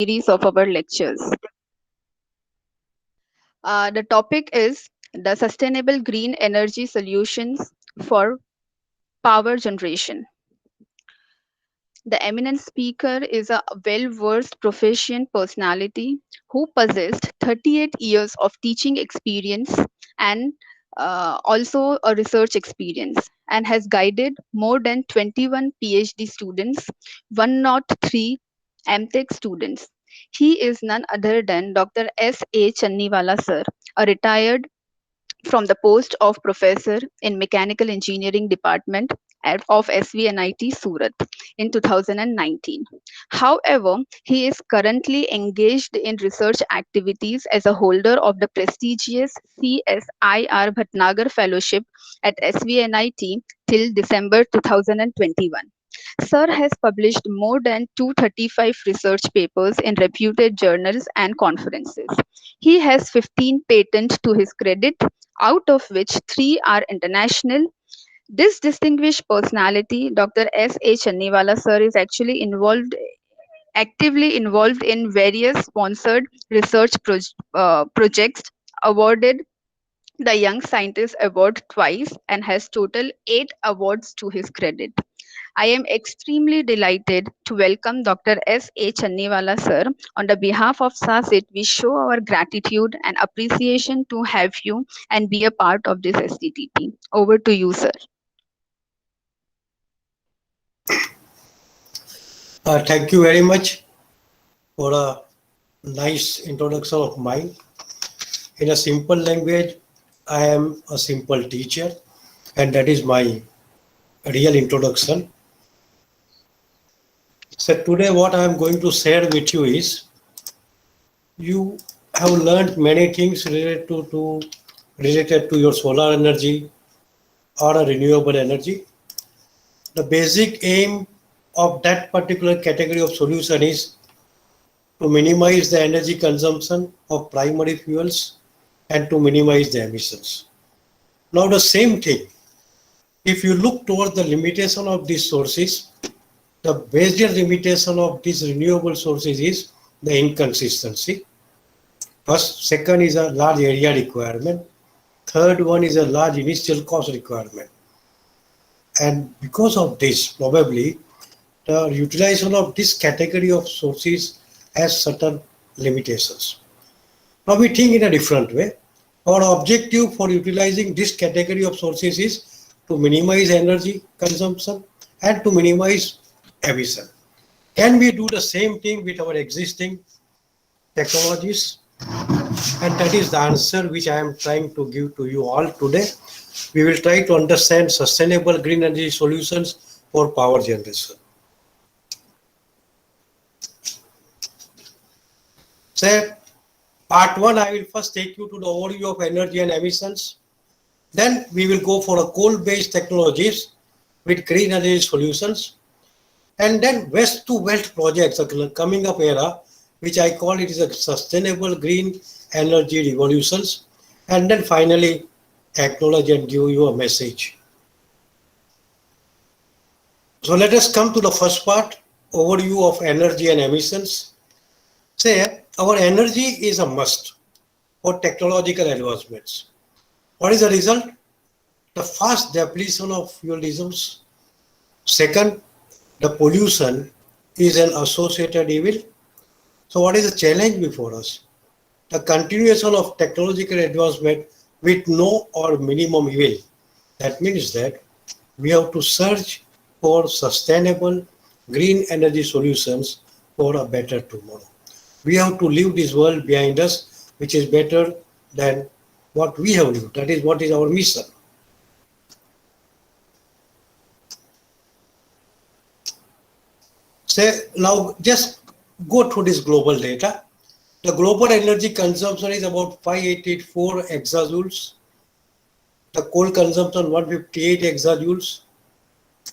series of our lectures. The topic is the sustainable green energy solutions for power generation. The eminent speaker is a well versed proficient personality who possessed 38 years of teaching experience and also a research experience and has guided more than 21 PhD students, 103 MTech students. He is none other than Dr. S. A. Channiwala sir, a retired from the post of professor in mechanical engineering department of SVNIT Surat in 2019. However, he is currently engaged in research activities as a holder of the prestigious CSIR Bhatnagar Fellowship at SVNIT till December 2021. Sir has published more than 235 research papers in reputed journals and conferences. He has 15 patents to his credit, out of which 3 are international. This distinguished personality, Dr. S. A. Channiwala sir, is actually actively involved in various sponsored research projects, awarded the Young Scientist Award twice, and has total 8 awards to his credit. I am extremely delighted to welcome Dr. S. A. Channiwala sir. On the behalf of SASIT, we show our gratitude and appreciation to have you and be a part of this STTP. Over to you, sir. Thank you very much for a nice introduction of mine. In a simple language, I am a simple teacher, and that is my real introduction. So today what I am going to share with you is, you have learned many things related to your solar energy or a renewable energy. The basic aim of that particular category of solution is to minimize the energy consumption of primary fuels and to minimize the emissions. Now the same thing, if you look towards the limitation of these sources, the major limitation of these renewable sources is the inconsistency. First, second is a large area requirement. Third one is a large initial cost requirement. And because of this, probably the utilization of this category of sources has certain limitations. Now we think in a different way. Our objective for utilizing this category of sources is to minimize energy consumption and to minimize emission. Can we do the same thing with our existing technologies? And that is the answer which I am trying to give to you all today. We will try to understand sustainable green energy solutions for power generation. So, part 1, I will first take you to the overview of energy and emissions. Then we will go for a coal-based technologies with green energy solutions. And then waste to wealth projects, a coming up era, which I call it is a sustainable green energy revolutions. And then finally, acknowledge and give you a message. So let us come to the first part, overview of energy and emissions. Say, our energy is a must for technological advancements. What is the result? The fast depletion of fuel reserves. Second, the pollution is an associated evil. So what is the challenge before us? The continuation of technological advancement with no or minimum evil. That means that we have to search for sustainable green energy solutions for a better tomorrow. We have to leave this world behind us, which is better than what we have lived. That is what is our mission. Say, now just go through this global data. The global energy consumption is about 584 exajoules. The coal consumption 158 exajoules.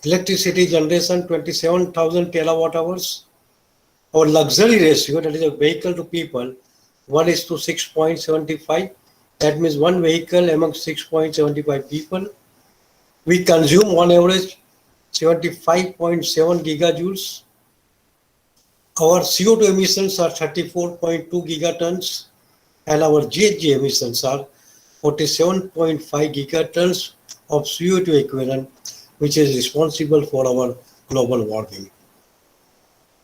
Electricity generation 27,000 terawatt hours. Our luxury ratio, that is a vehicle to people, 1 is to 6.75. That means one vehicle among 6.75 people. We consume on average 75.7 gigajoules. Our CO2 emissions are 34.2 gigatons and our GHG emissions are 47.5 gigatons of CO2 equivalent, which is responsible for our global warming.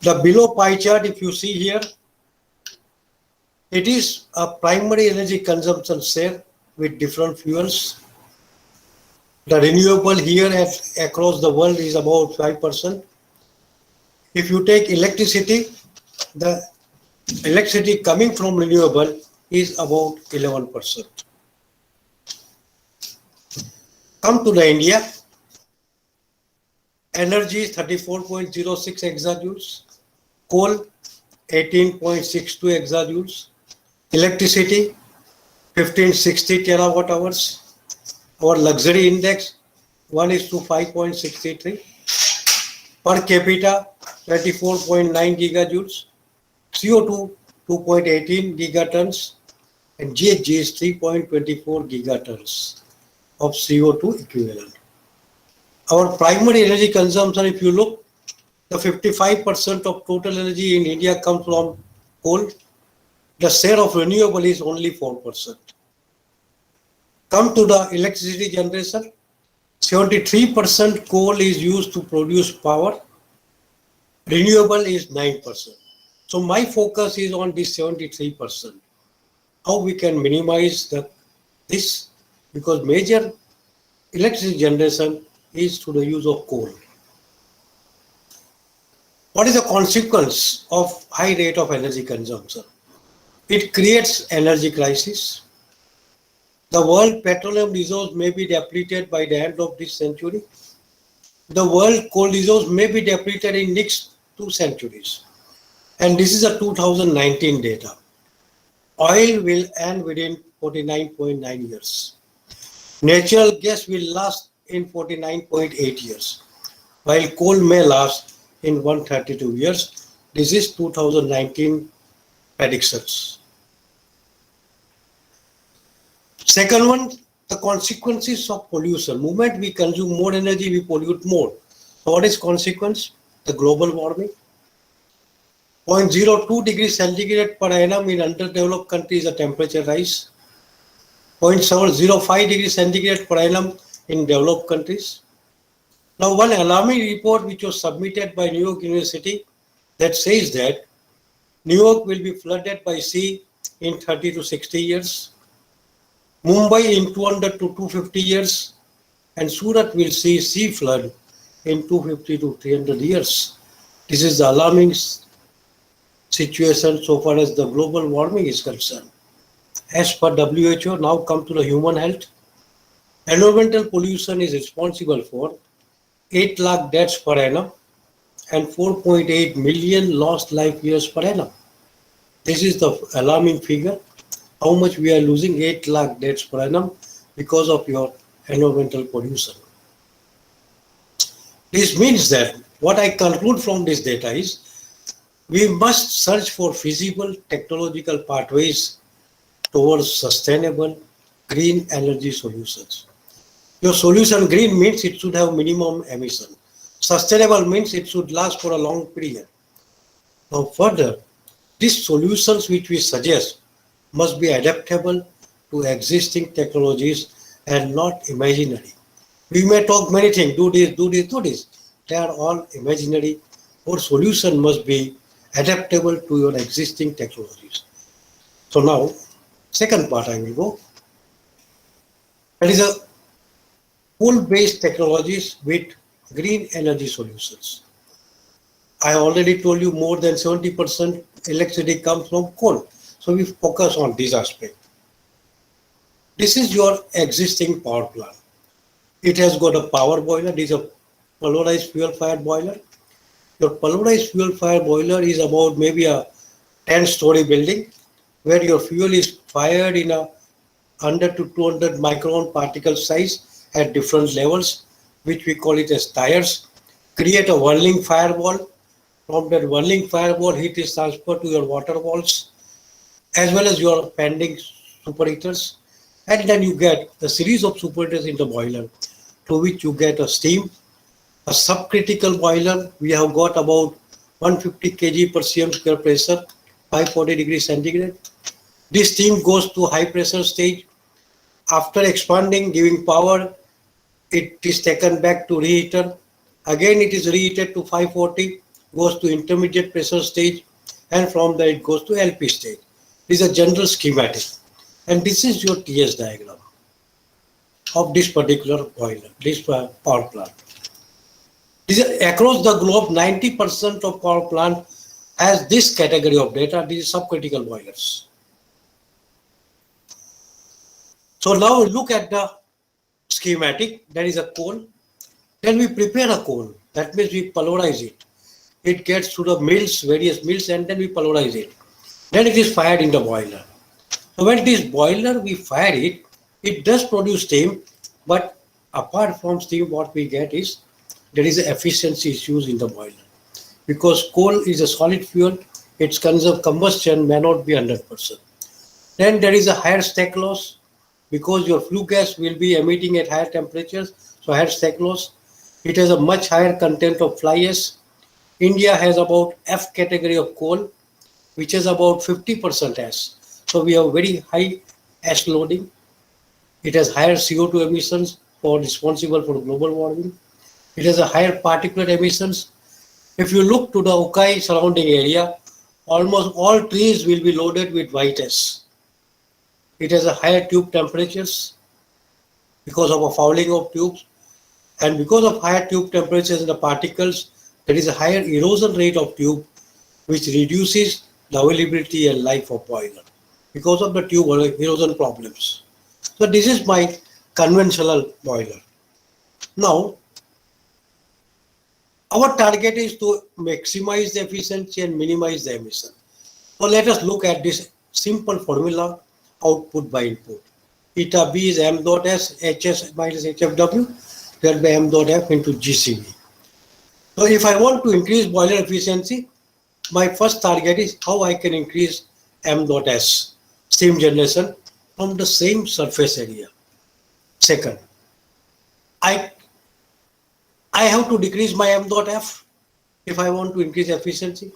The below pie chart, if you see here, it is a primary energy consumption share with different fuels. The renewable here across the world is about 5%. If you take electricity, the electricity coming from renewable is about 11%. Come to the India, energy 34.06 exajoules, coal 18.62 exajoules, electricity 1560 terawatt hours. Our luxury index 1:5.63. Per capita 24.9 gigajoules, CO2 2.18 gigatons, and GHG is 3.24 gigatons of CO2 equivalent. Our primary energy consumption, if you look, the 55% of total energy in India comes from coal. The share of renewable is only 4%. Come to the electricity generation, 73% coal is used to produce power. Renewable is 9%. So my focus is on this 73%. How we can minimize this, because major electricity generation is through the use of coal. What is the consequence of high rate of energy consumption? It creates energy crisis. The world petroleum resource may be depleted by the end of this century. The world coal resource may be depleted in next 2 centuries. And this is a 2019 data. Oil will end within 49.9 years. Natural gas will last in 49.8 years, while coal may last in 132 years. This is 2019 predictions. Second one, the consequences of pollution. Moment we consume more energy, we pollute more. So what is consequence? The global warming. 0.02 degrees centigrade per annum in underdeveloped countries, the temperature rise. 0.705 degrees centigrade per annum in developed countries. Now, one alarming report which was submitted by New York University that says that New York will be flooded by sea in 30 to 60 years. Mumbai in 200 to 250 years, and Surat will see sea flood in 250 to 300 years. This is the alarming situation so far as the global warming is concerned. As per WHO, now come to the human health. Environmental pollution is responsible for 8 lakh deaths per annum and 4.8 million lost life years per annum. This is the alarming figure. How much we are losing? 8 lakh deaths per annum because of your environmental pollution. This means that what I conclude from this data is we must search for feasible technological pathways towards sustainable green energy solutions. Your solution green means it should have minimum emission. Sustainable means it should last for a long period. Now further, these solutions which we suggest must be adaptable to existing technologies and not imaginary. We may talk many things, do this, do this, do this. They are all imaginary. Our solution must be adaptable to your existing technologies. So now, second part I will go. That is a coal-based technologies with green energy solutions. I already told you more than 70% electricity comes from coal. So we focus on this aspect. This is your existing power plant. It has got a power boiler. This is a pulverized fuel fired boiler. Your pulverized fuel fired boiler is about maybe a 10-story building where your fuel is fired in a 100 to 200 micron particle size at different levels, which we call it as tires. Create a whirling fireball. From that whirling fireball, heat is transferred to your water walls as well as your pending superheaters, and then you get a series of superheaters in the boiler through which you get a steam. A subcritical boiler, we have got about 150 kg per cm square pressure, 540 degrees centigrade. This steam goes to high pressure stage. After expanding, giving power, it is taken back to reheater. Again, it is reheated to 540, goes to intermediate pressure stage, and from there it goes to LP stage. This is a general schematic. And this is your TS diagram of this particular boiler, this power plant. This is across the globe, 90% of power plant has this category of data. These subcritical boilers. So now we look at the schematic. That is a coal. Then we prepare a coal. That means we pulverize it. It gets to the mills, various mills, and then we pulverize it. Then it is fired in the boiler. So when this boiler, we fire it, it does produce steam, but apart from steam, what we get is there is efficiency issues in the boiler. Because coal is a solid fuel, its combustion may not be 100%. Then there is a higher stack loss because your flue gas will be emitting at higher temperatures, so higher stack loss. It has a much higher content of fly ash. India has about F category of coal, which is about 50% ash. So we have very high ash loading. It has higher CO2 emissions responsible for global warming. It has a higher particulate emissions. If you look to the Ukai surrounding area, almost all trees will be loaded with white ash. It has a higher tube temperatures because of a fouling of tubes. And because of higher tube temperatures and the particles, there is a higher erosion rate of tube, which reduces the availability and life of boiler because of the tube erosion problems. So this is my conventional boiler. Now, our target is to maximize the efficiency and minimize the emission. So let us look at this simple formula, output by input. Eta B is m dot s, hs minus hfw, that by m dot f into GCV. So if I want to increase boiler efficiency, my first target is how I can increase m dot s, steam generation, from the same surface area. Second, I have to decrease my m dot f if I want to increase efficiency.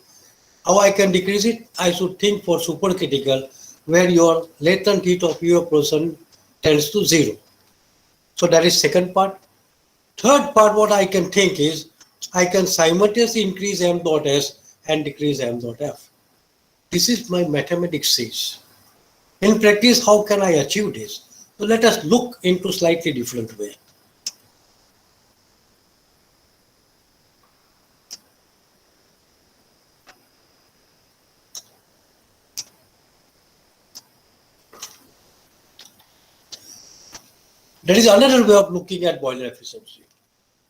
How I can decrease it? I should think for supercritical, where your latent heat of evaporation tends to 0. So that is second part. Third part, what I can think is, I can simultaneously increase m dot s and decrease m dot f. This is my mathematics says. In practice, how can I achieve this? So let us look into slightly different way. There is another way of looking at boiler efficiency.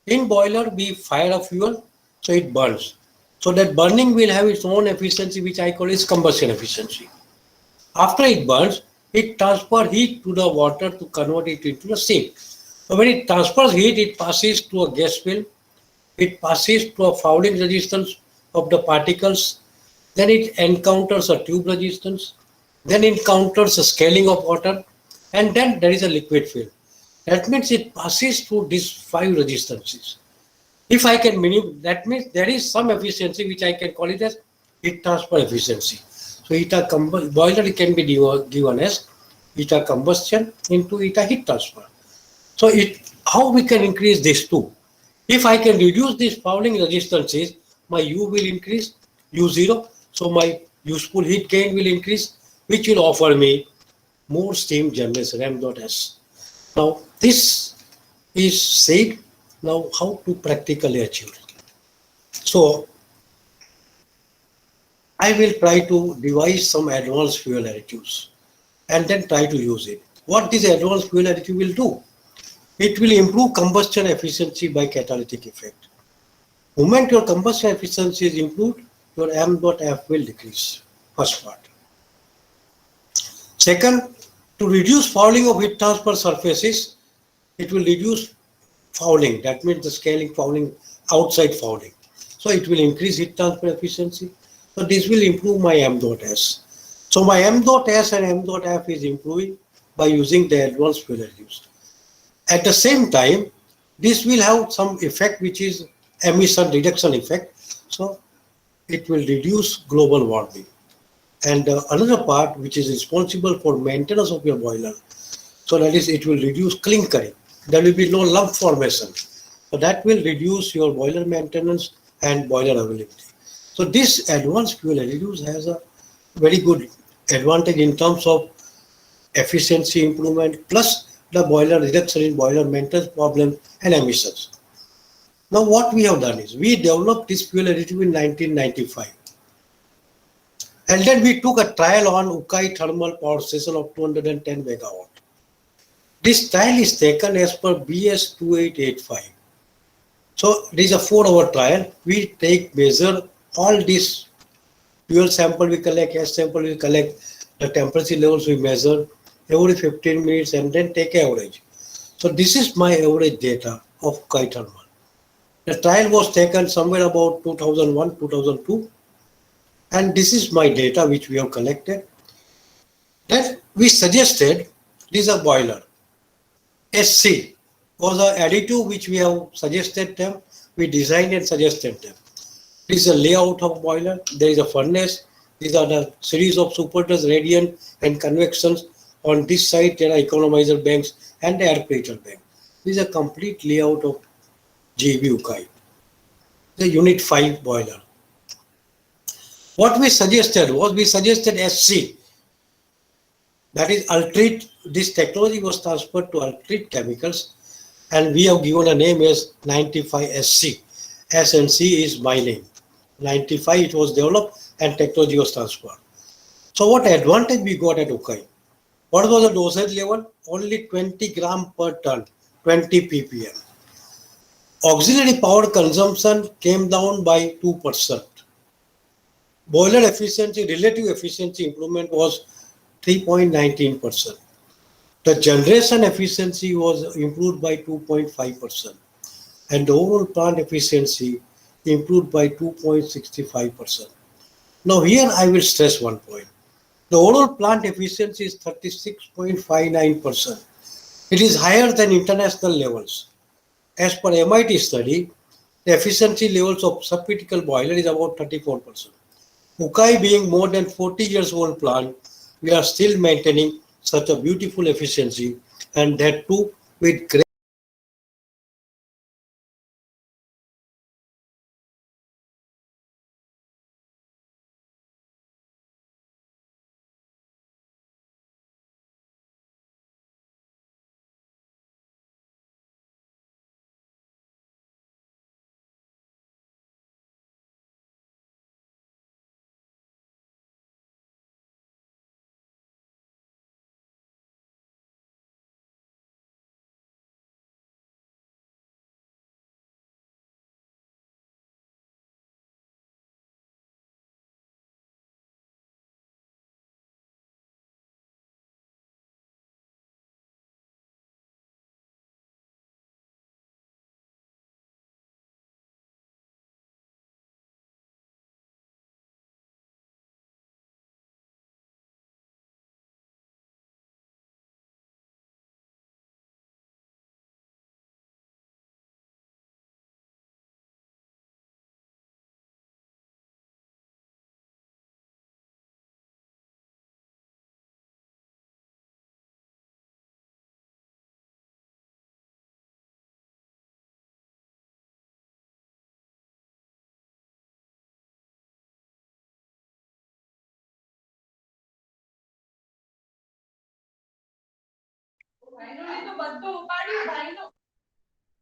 In boiler, we fire a fuel, so it burns. So that burning will have its own efficiency, which I call its combustion efficiency. After it burns, it transfers heat to the water to convert it into a steam. So when it transfers heat, it passes to a gas film, it passes to a fouling resistance of the particles, then it encounters a tube resistance, then it encounters a scaling of water, and then there is a liquid film. That means it passes through these 5 resistances. If I can minimize, that means there is some efficiency which I can call it as heat transfer efficiency. So boiler can be given as eta combustion into eta heat transfer. So how we can increase this too? If I can reduce these fouling resistances, my U will increase, U0. So my useful heat gain will increase, which will offer me more steam generation, m dot s. Now, this is said. Now, how to practically achieve it? So, I will try to devise some advanced fuel additives and then try to use it. What this advanced fuel additive will do? It will improve combustion efficiency by catalytic effect. The moment your combustion efficiency is improved, your m dot f will decrease. First part. Second, to reduce fouling of heat transfer surfaces, it will reduce fouling. That means the scaling, fouling, outside fouling. So it will increase heat transfer efficiency. So this will improve my m dot s. So my m dot s and m dot f is improving by using the advanced fuel additives. At the same time, this will have some effect which is emission reduction effect. So it will reduce global warming. And another part which is responsible for maintenance of your boiler, so that is it will reduce clinkering. There will be no lump formation. So that will reduce your boiler maintenance and boiler availability. So this advanced fuel additives has a very good advantage in terms of efficiency improvement plus the boiler reduction in boiler maintenance problems and emissions. Now what we have done is we developed this fuel additive in 1995, and then we took a trial on Ukai thermal power station of 210 megawatt. This trial is taken as per BS 2885. So it is a 4-hour trial. We take measure all these fuel sample we collect, gas sample we collect, the temperature levels we measure every 15 minutes and then take average. So this is my average data of Ukai thermal. The trial was taken somewhere about 2001, 2002, and this is my data which we have collected. That we suggested this is a boiler. SC was an additive which we have suggested them. We designed and suggested them. This is a layout of boiler. There is a furnace. These are the series of supporters, radiant and convections. On this side, there are economizer banks and the air pressure bank. This is a complete layout of GEB Ukai, the Unit 5 boiler. What we suggested was we suggested SC, that is Ultreat. This technology was transferred to Ultreat Chemicals, and we have given a name as 95SC. S and C is my name. 95 it was developed and technology was transferred. So what advantage we got at Ukai? What was the dosage level? Only 20 gram per ton, 20 ppm. Auxiliary power consumption came down by 2%. Boiler efficiency, relative efficiency improvement was 3.19%. The generation efficiency was improved by 2.5%, and the overall plant efficiency improved by 2.65%. Now here I will stress one point. The overall plant efficiency is 36.59%. It is higher than international levels. As per MIT study, the efficiency levels of subcritical boiler is about 34%. Ukai being more than 40 years old plant, we are still maintaining such a beautiful efficiency, and that too with great.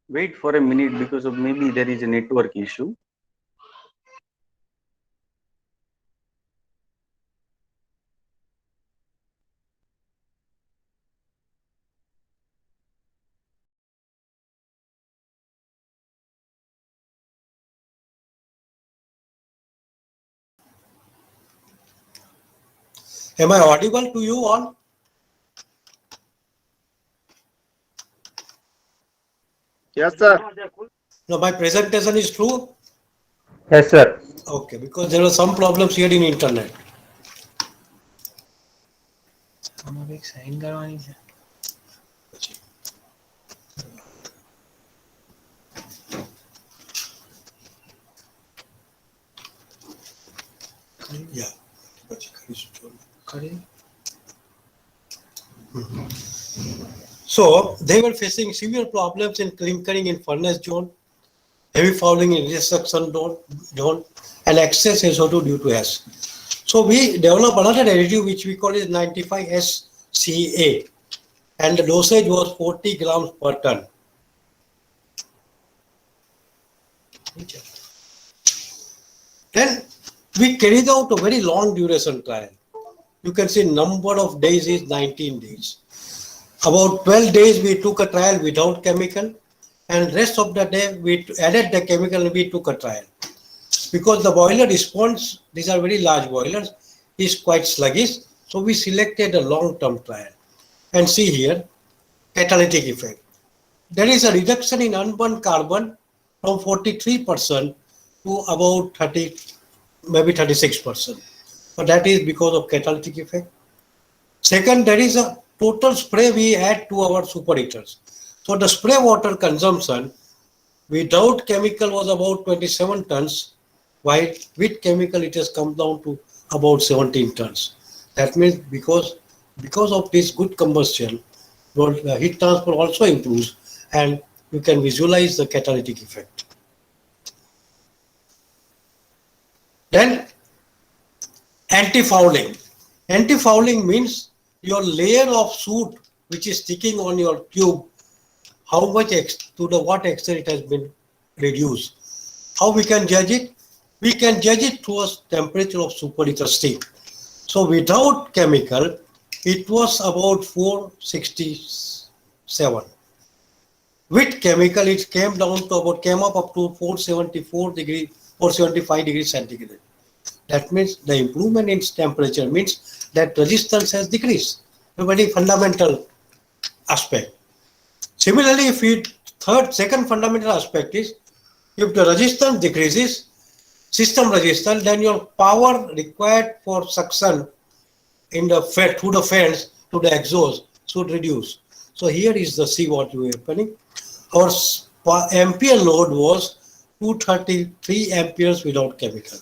Wait for a minute because of maybe there is a network issue. Am I audible to you all? Yes, sir. No, my presentation is true. Yes, sir. Okay, because there were some problems here in internet. અમારે એક sine કરવાની છે. करें So they were facing severe problems in clinkering in furnace zone, heavy fouling in destruction zone, and excess SO2 due to ash. So we developed another additive which we call it 95SCA, and the dosage was 40 grams per ton. Then we carried out a very long duration trial. You can see number of days is 19 days. About 12 days we took a trial without chemical, and rest of the day we added the chemical and we took a trial. Because the boiler response, these are very large boilers, is quite sluggish. So we selected a long-term trial. And see here, catalytic effect. There is a reduction in unburned carbon from 43% to about 30, maybe 36%. But that is because of catalytic effect. Second, there is a total spray we add to our superheaters. So the spray water consumption without chemical was about 27 tons, while with chemical it has come down to about 17 tons. That means because of this good combustion, the heat transfer also improves, and you can visualize the catalytic effect. Then anti-fouling. Anti-fouling means your layer of soot which is sticking on your tube, how much to the what extent it has been reduced. How we can judge it? We can judge it through a temperature of superheater steam. So without chemical, it was about 467. With chemical, it came up to 475 degrees centigrade. That means the improvement in temperature means that resistance has decreased. A very fundamental aspect. Similarly, second fundamental aspect is if the resistance decreases, system resistance, then your power required for suction in the through the fans to the exhaust should reduce. So here is the see what you are happening. Our ampere load was 233 amperes without chemical.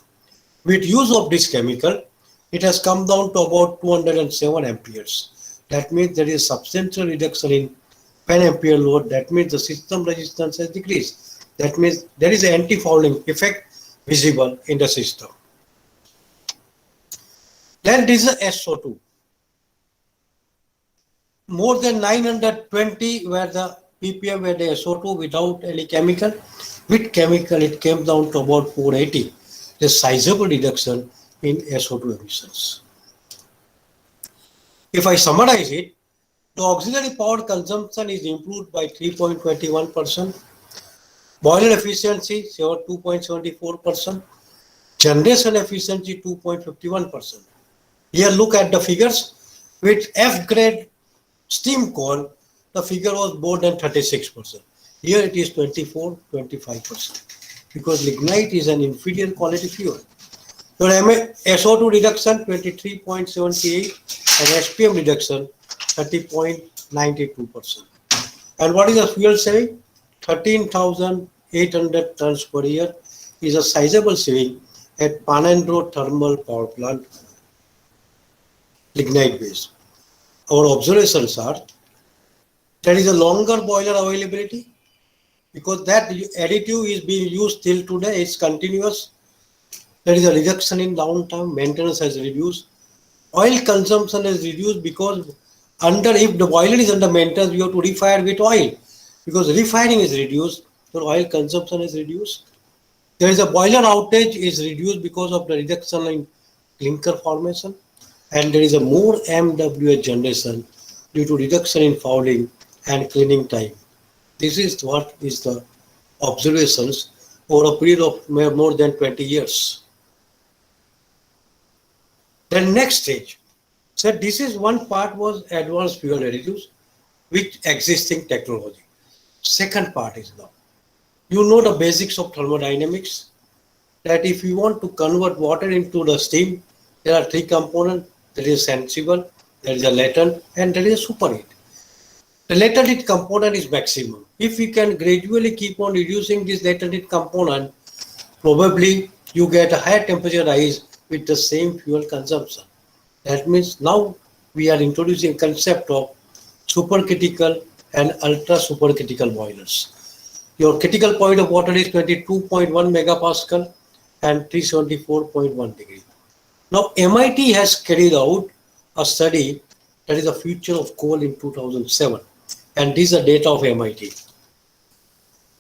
With use of this chemical, it has come down to about 207 amperes. That means there is substantial reduction in 10 ampere load. That means the system resistance has decreased. That means there is an anti-fouling effect visible in the system. Then this is SO2. More than 920 were the ppm were the SO2 without any chemical. With chemical, it came down to about 480. A sizable reduction in SO2 emissions. If I summarize it, the auxiliary power consumption is improved by 3.21%, boiler efficiency 2.74%, generation efficiency 2.51%. Here look at the figures. With F grade steam coal, the figure was more than 36%. Here it is 25%. Because lignite is an inferior quality fuel. So SO2 reduction 23.78 and SPM reduction 30.92%. And what is the fuel saving? 13,800 tons per year is a sizable saving at Panandro Thermal Power Plant, lignite base. Our observations are there is a longer boiler availability, because that additive is being used till today, it's continuous. There is a reduction in downtime, maintenance has reduced. Oil consumption is reduced because if the boiler is under maintenance, you have to refire with oil. Because refiring is reduced, so oil consumption is reduced. There is a boiler outage is reduced because of the reduction in clinker formation. And there is a more MWH generation due to reduction in fouling and cleaning time. This is what is the observations over a period of more than 20 years. Then next stage. So this is one part was advanced fuel additives with existing technology. Second part is now. You know the basics of thermodynamics, that if you want to convert water into the steam, there are three components. There is sensible, there is a latent, and there is a superheat. The latent heat component is maximum. If we can gradually keep on reducing this latent heat component, probably you get a higher temperature rise with the same fuel consumption. That means now we are introducing concept of supercritical and ultra supercritical boilers. Your critical point of water is 22.1 megapascal and 374.1 degree. Now MIT has carried out a study that is the future of coal in 2007, and these are data of MIT.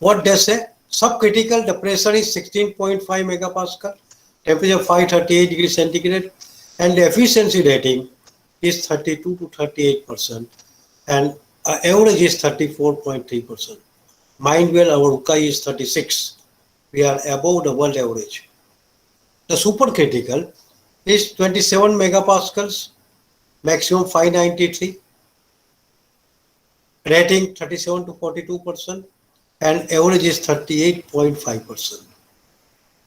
What they say? Subcritical, the pressure is 16.5 megapascal, temperature 538 degrees centigrade, and the efficiency rating is 32 to 38%, and average is 34.3%. Mind well, our UKAI is 36. We are above the world average. The supercritical is 27 megapascals, maximum 593, rating 37 to 42%, and average is 38.5%.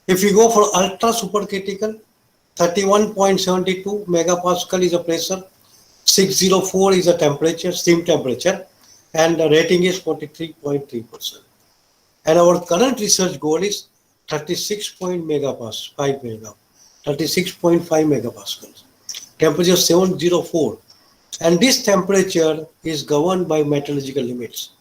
If we go for ultra supercritical, 31.72 megapascal is a pressure, 604 is a temperature, steam temperature, and the rating is 43.3%. And our current research goal is 36.5 megapascals, temperature 704. And this temperature is governed by metallurgical limits.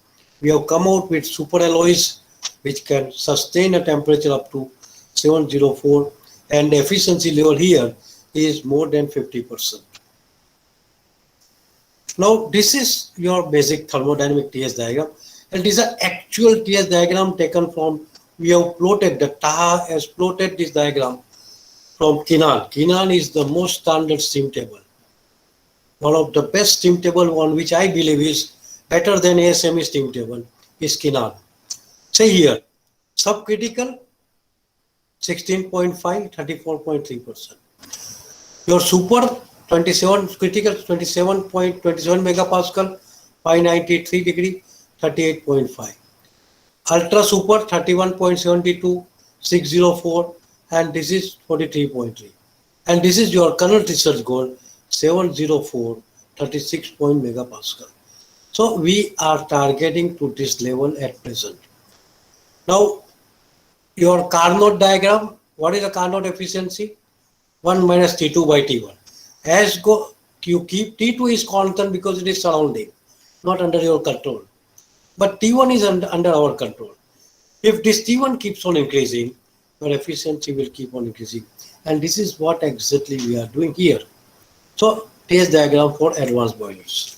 We have come out with super alloys which can sustain a temperature up to 704, and the efficiency level here is more than 50%. Now this is your basic thermodynamic TS diagram, and these are actual TS diagram taken from, we have plotted, the Taha has plotted this diagram from Kinan. Kinan is the most standard steam table. One of the best steam table on which I believe is better than ASME steam table is Kinan. Say here, subcritical 16.5, 34.3%. Your super 27 critical 27.27 megapascal, 593 degree, 38.5. Ultra super 31.72, 604, and this is 43.3. And this is your current research goal, 704, 36 megapascal. So we are targeting to this level at present. Now, your Carnot diagram, what is the Carnot efficiency? 1 minus T2 by T1. As you keep, T2 is constant because it is surrounding, not under your control. But T1 is under our control. If this T1 keeps on increasing, your efficiency will keep on increasing. And this is what exactly we are doing here. So, TS diagram for advanced boilers.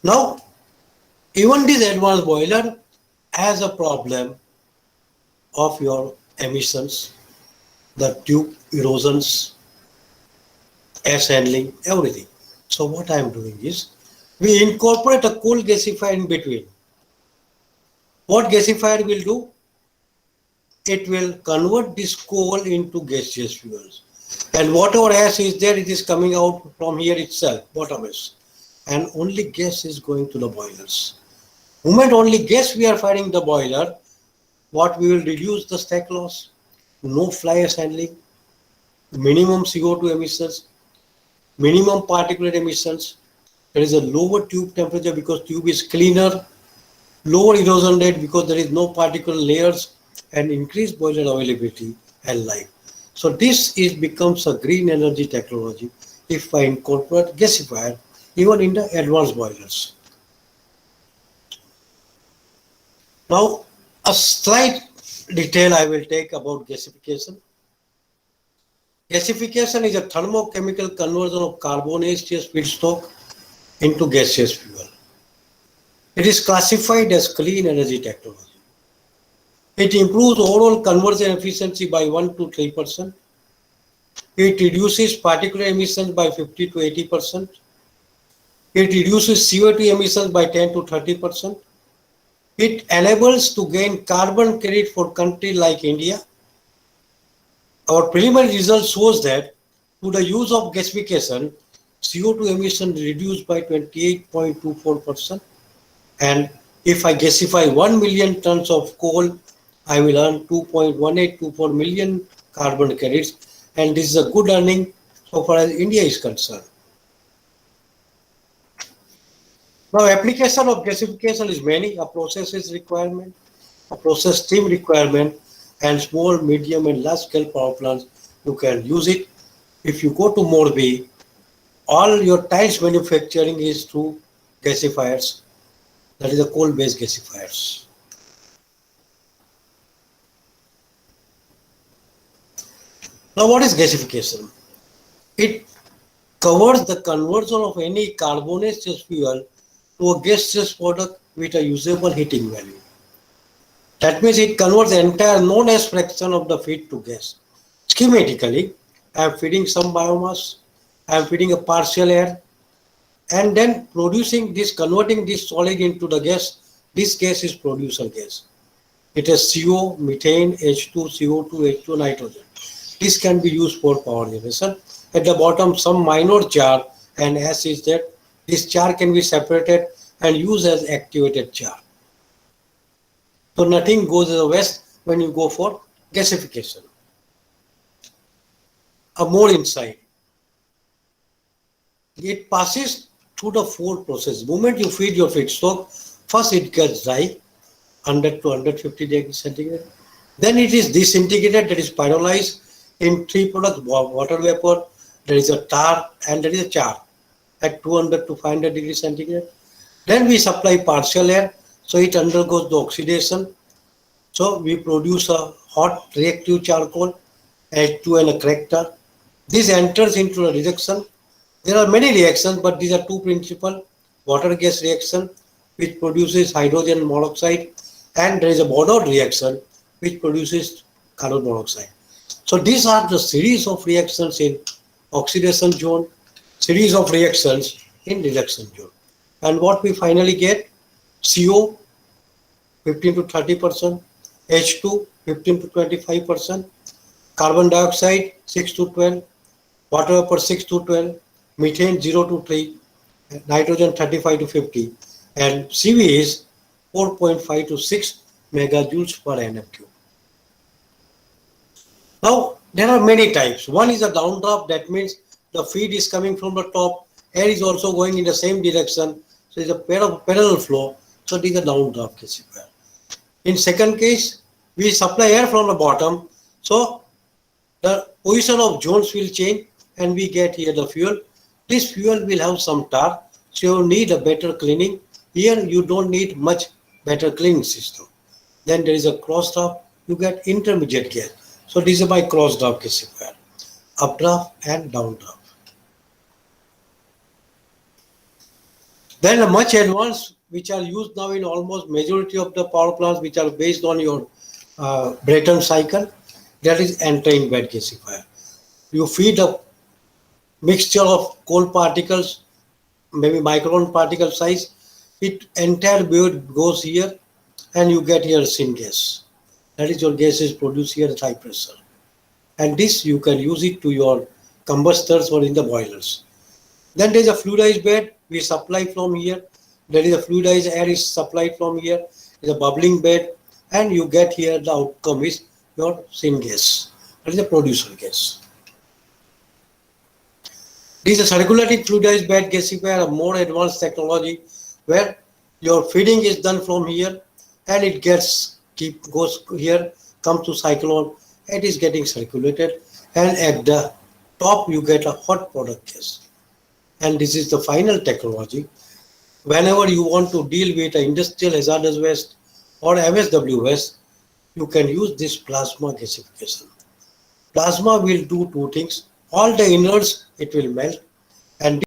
Now, even this advanced boiler has a problem of your emissions, the tube erosions, ash handling, everything. So what I am doing is, we incorporate a coal gasifier in between. What gasifier will do? It will convert this coal into gaseous fuels. And whatever ash is there, it is coming out from here itself, bottom ash. And only gas is going to the boilers. Moment only gas we are firing the boiler, what we will reduce the stack loss, no fly ash handling, minimum CO2 emissions, minimum particulate emissions. There is a lower tube temperature because tube is cleaner, lower erosion rate because there is no particle layers, and increased boiler availability and life. So this becomes a green energy technology if I incorporate gasifier even in the advanced boilers. Now, a slight detail I will take about gasification. Gasification is a thermochemical conversion of carbonaceous feedstock into gaseous fuel. It is classified as clean energy technology. It improves overall conversion efficiency by 1 to 3%. It reduces particulate emissions by 50 to 80%. It reduces CO2 emissions by 10 to 30%. It enables to gain carbon credit for countries like India. Our preliminary result shows that through the use of gasification, CO2 emissions reduced by 28.24%. And if I gasify 1 million tons of coal, I will earn 2.1824 million carbon credits. And this is a good earning so far as India is concerned. Now, application of gasification is many. A process is requirement, a process steam requirement, and small, medium, and large scale power plants, you can use it. If you go to Morbi, all your tiles manufacturing is through gasifiers, that is the coal-based gasifiers. Now, what is gasification? It covers the conversion of any carbonaceous fuel to a gaseous product with a usable heating value. That means it converts the entire known as fraction of the feed to gas. Schematically, I am feeding some biomass, I am feeding a partial air, and then producing this, converting this solid into the gas. This gas is producer gas. It has CO, methane, H2, CO2, H2, nitrogen. This can be used for power generation. At the bottom, some minor char and S is that this char can be separated and used as activated char. So nothing goes as a waste when you go for gasification. A more insight. It passes through the four processes. The moment you feed your feedstock, first it gets dry, 100 to 150 degrees centigrade. Then it is disintegrated, that is pyrolyzed in three products: water vapor, there is a tar, and there is a char at 200 to 500 degrees centigrade. Then we supply partial air, so it undergoes the oxidation. So we produce a hot reactive charcoal, H2 and a cracked tar. This enters into the reduction. There are many reactions, but these are two principal: water gas reaction, which produces hydrogen monoxide, and there is a Boudot reaction, which produces carbon monoxide. So these are the series of reactions in oxidation zone, series of reactions in reduction zone. And what we finally get: CO 15 to 30%, H2 15 to 25%, carbon dioxide 6 to 12, water vapor 6 to 12, methane 0 to 3, nitrogen 35 to 50, and CV is 4.5 to 6 megajoules per nm cube. Now, there are many types. One is a downdraft, that means the feed is coming from the top, air is also going in the same direction, so it's a parallel flow, so it is a downdraft gasifier. In second case, we supply air from the bottom, so the position of zones will change and we get here the fuel. This fuel will have some tar, so you need a better cleaning. Here you don't need much better cleaning system. Then there is a cross draft, you get intermediate gas. So this is my cross draft gasifier, updraft and downdraft. Then a much advanced, which are used now in almost majority of the power plants, which are based on your Brayton cycle, that is entering bed gasifier. You feed a mixture of coal particles, maybe micron particle size, it entire bed goes here and you get here syngas. That is your gas is produced here at high pressure. And this you can use it to your combustors or in the boilers. Then there is a fluidized bed we supply from here. There is a fluidized air is supplied from here. There is a bubbling bed, and you get here the outcome is your syngas. That is the producer gas. This is a circulating fluidized bed gasifier, a more advanced technology where your feeding is done from here and it goes here, comes to cyclone, it is getting circulated, and at the top you get a hot product gas. And this is the final technology. Whenever you want to deal with industrial hazardous waste or MSW waste, you can use this plasma gasification. Plasma will do two things: all the inerts it will melt, and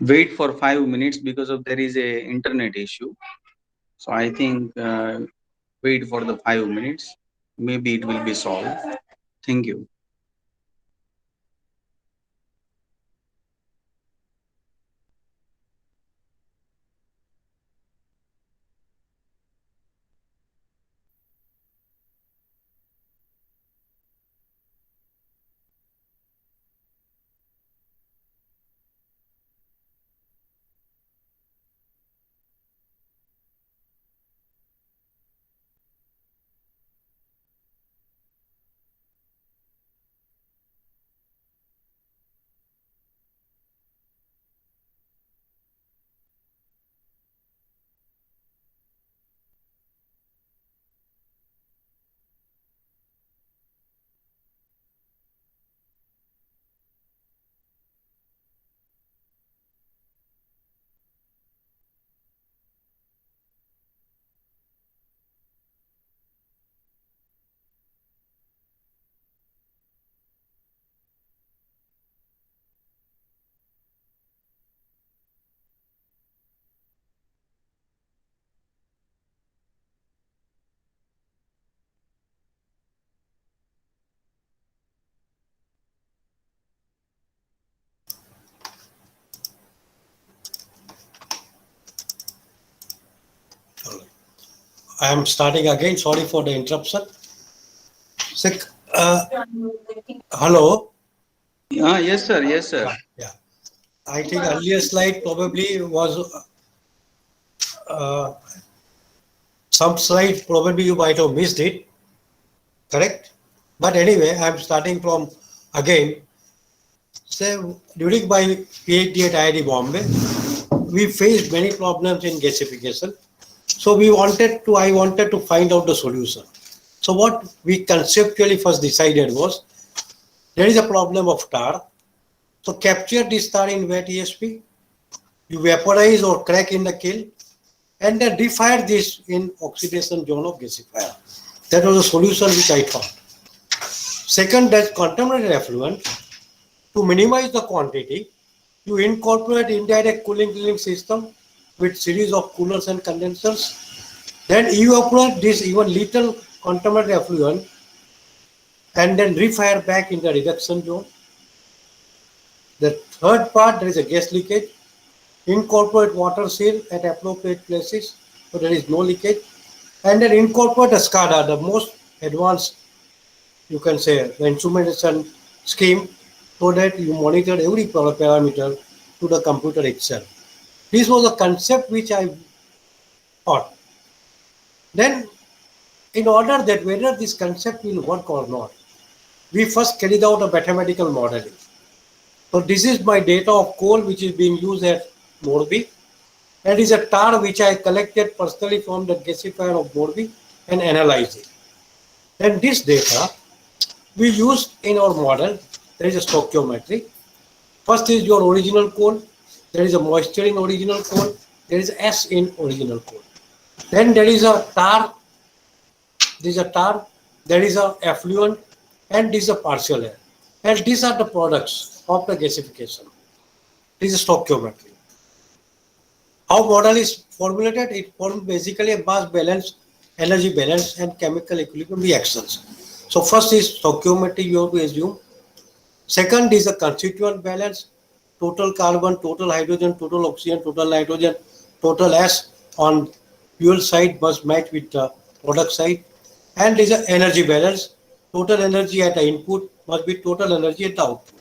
Wait for 5 minutes because of there is a internet issue. So I think wait for the 5 minutes. Maybe it will be solved. Thank you. I am starting again. Sorry for the interruption. Sec- hello. Yes, sir. Yes, sir. Yeah. I think earlier slide probably was uh, some slide probably you might have missed it, correct? But anyway, I'm starting from again. So during my PhD at IIT Bombay, we faced many problems in gasification. So I wanted to find out the solution. So what we conceptually first decided was there is a problem of tar. So capture this tar in wet ESP, you vaporize or crack in the kiln, and then refire this in oxidation zone of gasifier. That was a solution which I thought. Second, that contaminated effluent, to minimize the quantity, you incorporate indirect cooling system with series of coolers and condensers. Then evaporate this even little contaminated effluent and then refire back in the reduction zone. The third part, there is a gas leakage. Incorporate water seal at appropriate places so there is no leakage. And then incorporate a SCADA, the most advanced, you can say, the instrumentation scheme, so that you monitor every parameter to the computer itself. This was a concept which I thought. Then, in order that whether this concept will work or not, we first carried out a mathematical modeling. So this is my data of coal which is being used at Morbi. That is a tar which I collected personally from the gasifier of Morbi and analyzed it. And this data we used in our model. There is a stoichiometry. First is your original coal. There is a moisture in original coal. There is S in original coal. Then there is a tar. There is a tar. There is a effluent, and this is a partial air. And these are the products of the gasification. This is stoichiometry. How model is formulated? It forms basically a mass balance, energy balance, and chemical equilibrium reactions. So first is stoichiometry you have to assume. Second is the constituent balance, total carbon, total hydrogen, total oxygen, total nitrogen, total S on fuel side must match with the product side. And is an energy balance, total energy at the input must be total energy at the output.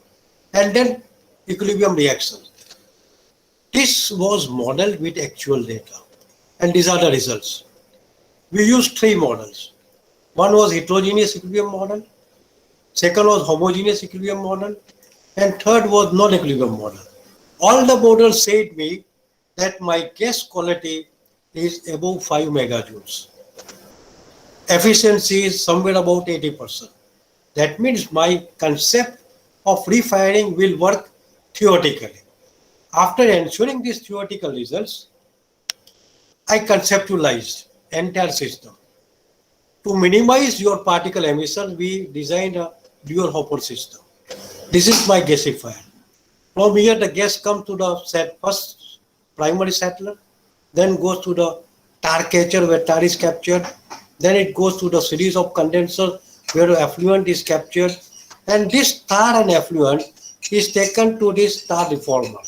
And then equilibrium reactions. This was modeled with actual data, and these are the results. We used three models. One was heterogeneous equilibrium model, second was homogeneous equilibrium model, and third was non-equilibrium model. All the models said me that my gas quality is above 5 megajoules. Efficiency is somewhere about 80%. That means my concept of refiring will work theoretically. After ensuring these theoretical results, I conceptualized entire system. To minimize your particle emission, we designed a dual hopper system. This is my gasifier. From here, the gas comes to the first primary settler, then goes to the tar catcher where tar is captured, then it goes to the series of condensers where the effluent is captured, and this tar and effluent is taken to this tar reformer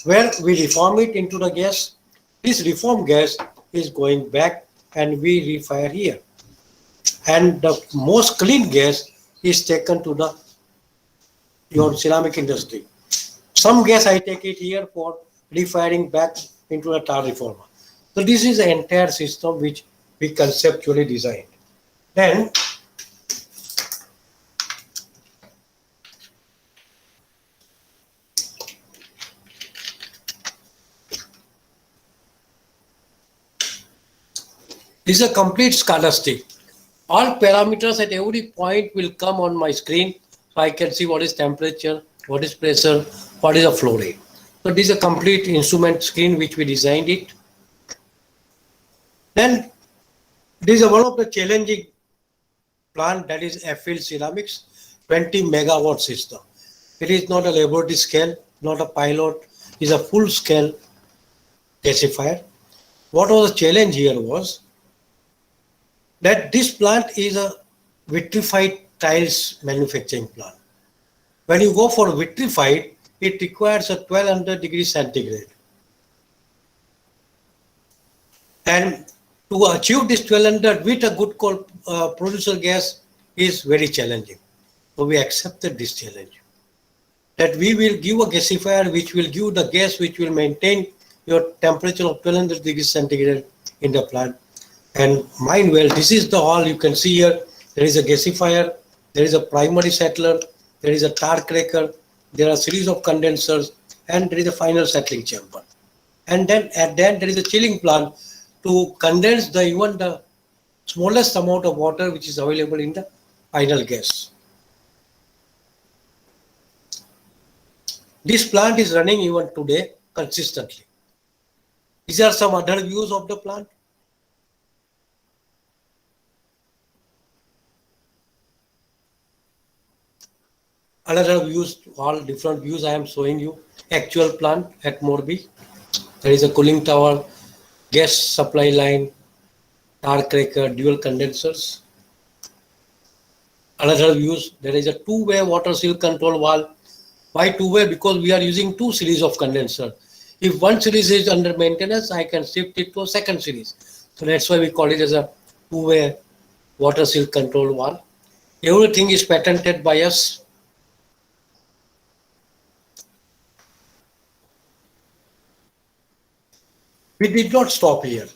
where we reform it into the gas. This reformed gas is going back and we refire here. And the most clean gas is taken to the your ceramic industry. Some gas I take it here for refiring back into the tar reformer. So this is the entire system which we conceptually designed. Then this is a complete SCADA stick. All parameters at every point will come on my screen so I can see what is temperature, what is pressure, what is the flow rate. So this is a complete instrument screen which we designed it. Then this is one of the challenging plant, that is FL Ceramics 20 megawatt system. It is not a laboratory scale, not a pilot, it is a full scale gasifier. What was the challenge here was that this plant is a vitrified tiles manufacturing plant. When you go for vitrified, it requires a 1200 degrees centigrade. And to achieve this 1200 with a good producer gas is very challenging. So we accepted this challenge. That we will give a gasifier which will give the gas which will maintain your temperature of 1200 degrees centigrade in the plant. And mind well, this is the hall you can see here. There is a gasifier, there is a primary settler, there is a tar cracker, there are a series of condensers, and there is a final settling chamber. And then at the end there is a chilling plant to condense even the smallest amount of water which is available in the final gas. This plant is running even today consistently. These are some other views of the plant. Another views, all different views I am showing you. Actual plant at Morbi. There is a cooling tower, gas supply line, tar cracker, dual condensers. Another views, there is a two-way water seal control valve. Why two-way? Because we are using two series of condenser. If one series is under maintenance, I can shift it to a second series. So that's why we call it as a two-way water seal control valve. Everything is patented by us. We did not stop here.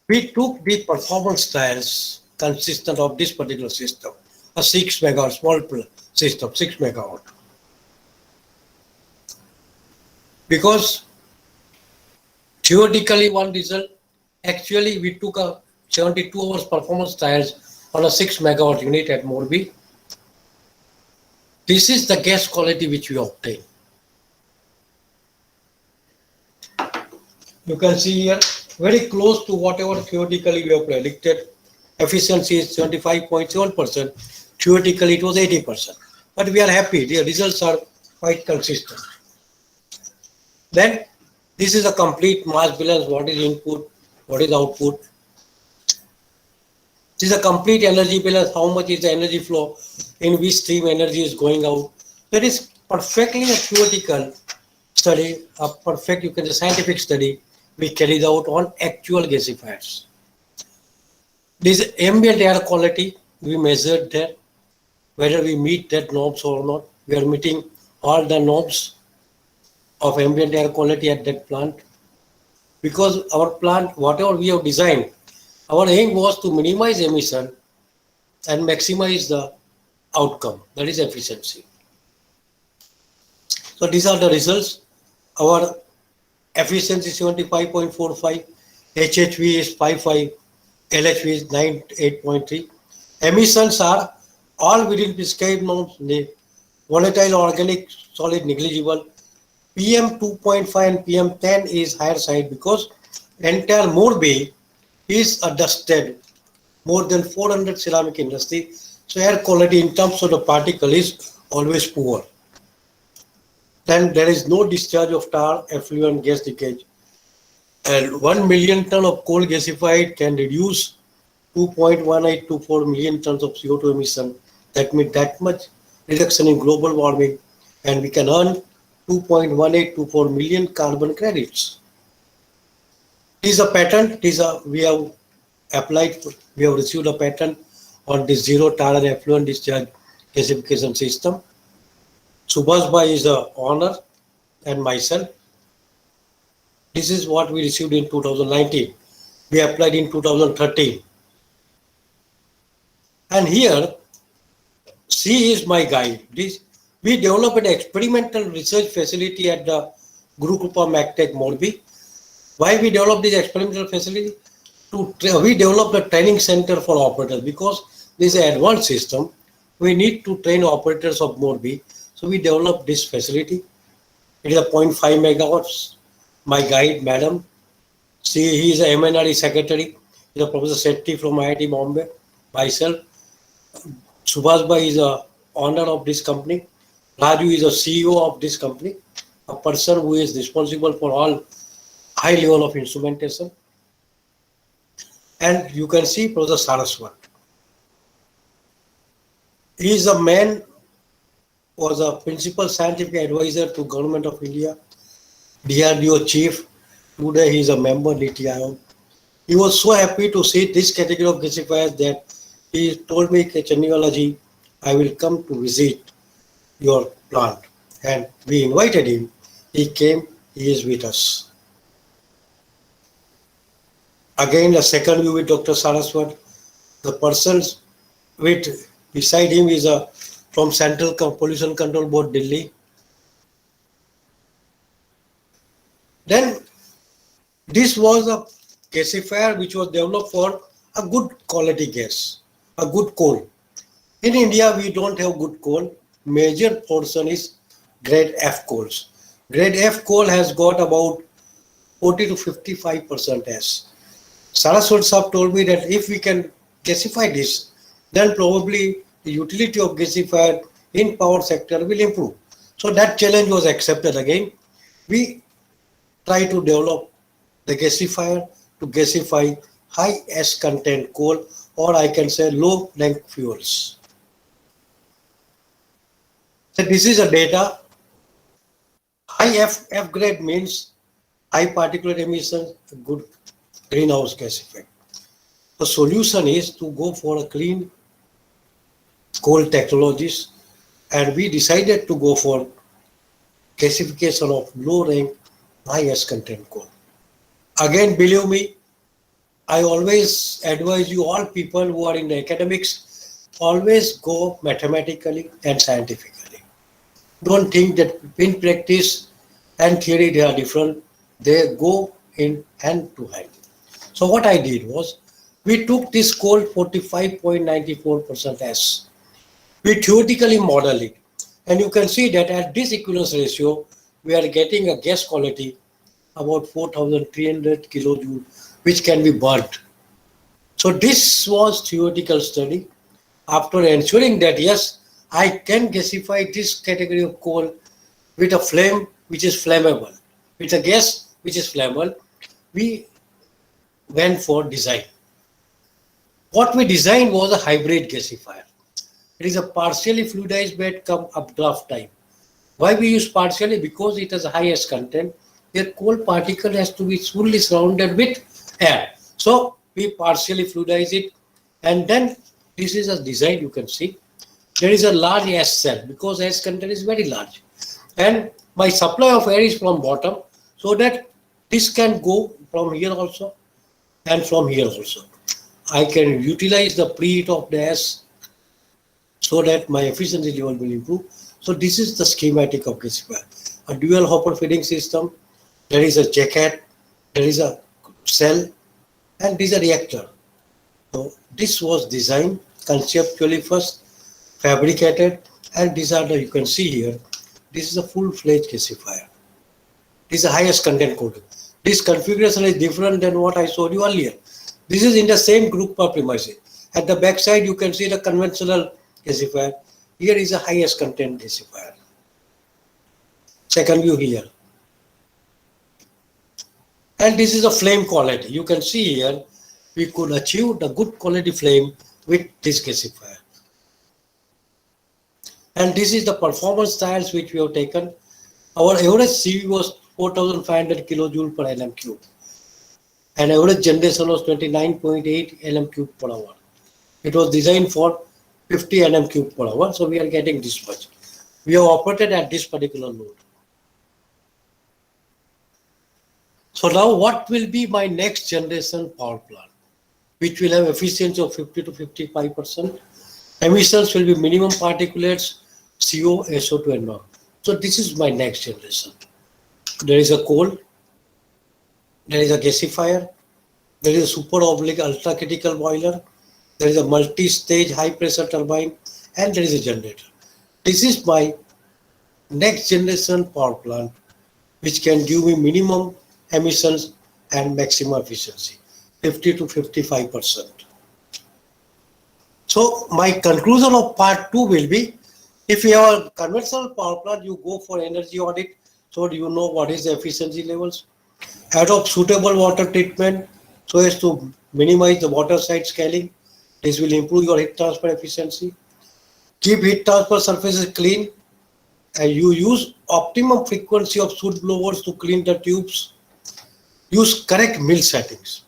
We took the performance trials consistent of this particular system, a 6 megawatt small system, 6 megawatt. Because theoretically one result, actually we took a 72 hours performance trials on a 6 megawatt unit at Morbi. This is the gas quality which we obtained. You can see here very close to whatever theoretically we have predicted. Efficiency is 75.7%. Theoretically it was 80%. But we are happy. The results are quite consistent. Then this is a complete mass balance. What is input? What is output? This is a complete energy balance. How much is the energy flow? In which stream energy is going out? That is perfectly a theoretical study, a perfect, you can say, scientific study we carried out on actual gasifiers. This ambient air quality, we measured there, whether we meet that norms or not. We are meeting all the norms of ambient air quality at that plant. Because our plant, whatever we have designed, our aim was to minimize emission and maximize the outcome, that is efficiency. So these are the results. Our efficiency 75.45, HHV is 55, LHV is 98.3. Emissions are all within prescribed norms. Volatile organic solid negligible. PM 2.5 and PM 10 is higher side because entire Morbi is dusted, more than 400 ceramic industry. So air quality in terms of the particle is always poor. then there is no discharge of tar, effluent gas leakage. And 1 million ton of coal gasified can reduce 2.1824 million tons of CO2 emission. That means that much reduction in global warming, and we can earn 2.1824 million carbon credits. This is a patent. We have applied, we have received a patent on the zero tar and effluent discharge gasification system. Subhash Bhai is the owner and myself. This is what we received in 2019. We applied in 2013. And here, C is my guide. We developed an experimental research facility at the Guru Krupa MacTech Morbi. Why we developed this experimental facility? We developed a training center for operators because this is an advanced system. We need to train operators of Morbi. So we developed this facility. It is a 0.5 megawatts. My guide, madam, he is a MNRE secretary. He is a Professor Sethi from IIT Bombay. Myself, Subhash Bhai is a owner of this company. Raju is a CEO of this company, a person who is responsible for all high level of instrumentation. And you can see Professor Saraswat. He is a man, was a principal scientific advisor to Government of India, DRDO chief. Today he is a member NITI Aayog. He was so happy to see this category of gasifiers that he told me, Chandiwala ji, I will come to visit your plant. And we invited him. He came, he is with us. Again, the second view with Dr. Saraswat. The persons beside him is from Central Pollution Control Board, Delhi. Then this was a gasifier which was developed for a good quality gas, a good coal. In India, we don't have good coal. Major portion is grade F coals. Grade F coal has got about 40 to 55% S. Saraswat Saab told me that if we can gasify this, then probably the utility of gasifier in power sector will improve. So that challenge was accepted again. We try to develop the gasifier to gasify high S content coal, or I can say low rank fuels. So this is a data. High F grade means high particulate emissions, good greenhouse gas effect. The solution is to go for a clean coal technologies, and we decided to go for gasification of low rank high S content coal. Again, believe me, I always advise you, all people who are in the academics, always go mathematically and scientifically. Don't think that in practice and theory they are different. They go in hand to hand. So what I did was, we took this coal 45.94% S. We theoretically model it. And you can see that at this equivalence ratio, we are getting a gas quality about 4,300 kilojoule, which can be burnt. So this was theoretical study. After ensuring that, yes, I can gasify this category of coal with a flame which is flammable, with a gas which is flammable, we went for design. What we designed was a hybrid gasifier. It is a partially fluidized bed come updraft type. Why we use partially? Because it has a highest content. The coal particle has to be fully surrounded with air. So we partially fluidize it, and then this is a design you can see. There is a large S cell because S content is very large. And my supply of air is from bottom, so that this can go from here also and from here also. I can utilize the preheat of the S so that my efficiency level will improve. So this is the schematic of gasifier. A dual hopper feeding system, there is a jacket, there is a cell, and this is a reactor. So this was designed conceptually first, fabricated, and these are the, you can see here, this is a full-fledged gasifier. This is the highest content code. This configuration is different than what I showed you earlier. This is in the same group of premises. At the back side, you can see the conventional gasifier. Here is a highest content gasifier. Second view here. And this is a flame quality. You can see here, we could achieve the good quality flame with this gasifier. And this is the performance trials which we have taken. Our average CV was 4,500 kilojoule per Nm cube. And average generation was 29.8 Nm cube per hour. It was designed for 50 Nm cube per hour, so we are getting this much. We have operated at this particular load. So now what will be my next generation power plant, which will have efficiency of 50 to 55%. Emissions will be minimum particulates, CO, SO2 and NOx. So this is my next generation. There is a coal, there is a gasifier, there is a super oblique ultra critical boiler, there is a multi-stage high pressure turbine, and there is a generator. This is my next generation power plant, which can give me minimum emissions and maximum efficiency, 50 to 55%. So my conclusion of part 2 will be, if you have a conventional power plant, you go for energy audit, so you know what is the efficiency levels. Adopt suitable water treatment so as to minimize the water side scaling. This will improve your heat transfer efficiency. Keep heat transfer surfaces clean, and you use optimum frequency of soot blowers to clean the tubes. Use correct mill settings.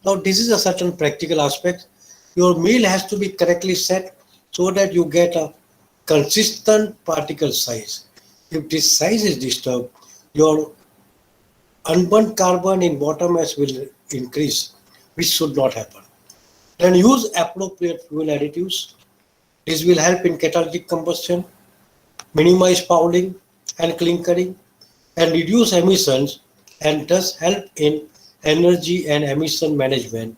Now this is a certain practical aspect. Your mill has to be correctly set so that you get a consistent particle size. If this size is disturbed, your unburnt carbon in bottom mass will increase, which should not happen. Then use appropriate fuel additives. This will help in catalytic combustion, minimize fouling and clinkering, and reduce emissions, and thus help in energy and emission management,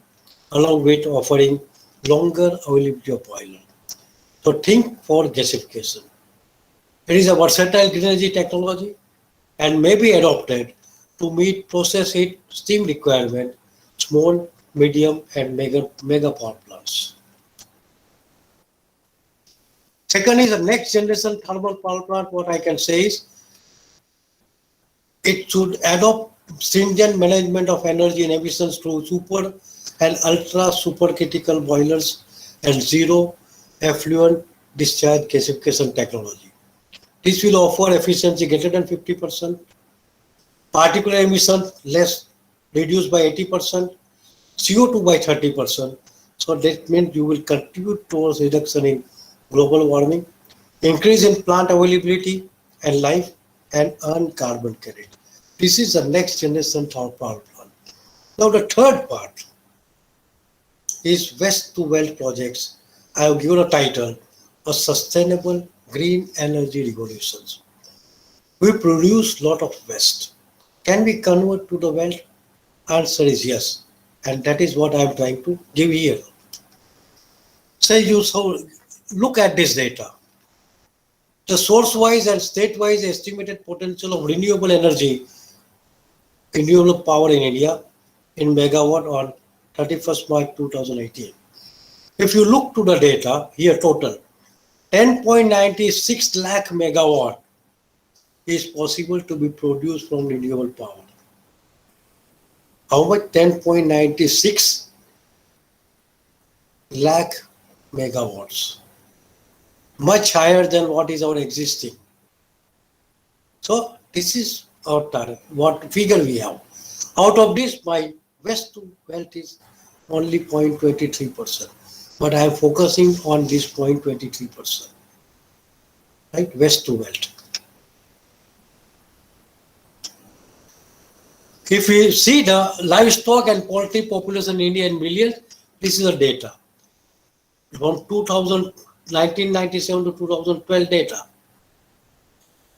along with offering longer availability of boiler. So think for gasification. It is a versatile green energy technology and may be adopted to meet process heat steam requirement, small, medium and mega power plants. Second is the next generation thermal power plant. What I can say is, it should adopt stringent management of energy and emissions through super and ultra supercritical boilers and zero effluent discharge gasification technology. This will offer efficiency greater than 50%, particulate emission less, reduced by 80%, CO2 by 30%. So that means you will contribute towards reduction in global warming, increase in plant availability and life, and earn carbon credit. This is the next generation power plant. Now the third part is West to Wealth projects. I have given a title, a sustainable green energy revolutions. We produce lot of waste. Can we convert to the wealth? Answer is yes, and that is what I am trying to give here. So look at this data. The source-wise and state-wise estimated potential of renewable energy, renewable power in India in megawatt on 31st March 2018. If you look to the data here, total 10.96 lakh megawatt is possible to be produced from renewable power. How much? 10.96 lakh megawatts. Much higher than what is our existing. So this is our target, what figure we have. Out of this, my West to Wealth is only 0.23%. But I am focusing on this 0.23%. Right? West to Wealth. If we see the livestock and poultry population in India in millions, this is the data. From 1997 to 2012 data.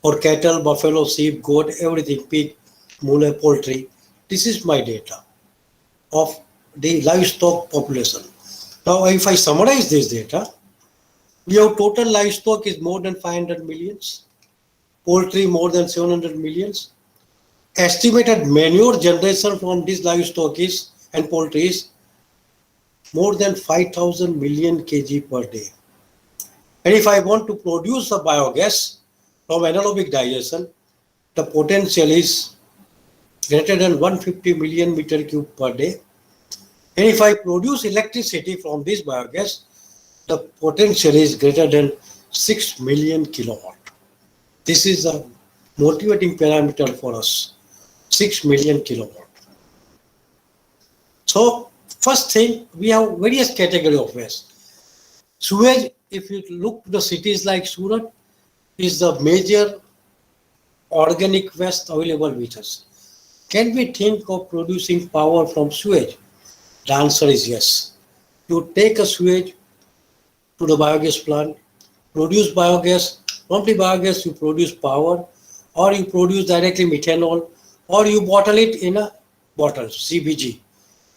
For cattle, buffalo, sheep, goat, everything, pig, mule, poultry. This is my data of the livestock population. Now, if I summarize this data, we have total livestock is more than 500 millions, poultry more than 700 millions. Estimated manure generation from this livestock is and poultry is more than 5,000 million kg per day. And if I want to produce the biogas from anaerobic digestion, the potential is greater than 150 million meter cube per day. And if I produce electricity from this biogas, the potential is greater than 6 million kilowatt. This is a motivating parameter for us, 6 million kilowatt. So first thing, we have various category of waste. Sewage, if you look to the cities like Surat, is the major organic waste available with us. Can we think of producing power from sewage? The answer is yes. You take a sewage to the biogas plant, produce biogas, from the biogas you produce power, or you produce directly methanol, or you bottle it in a bottle, CBG.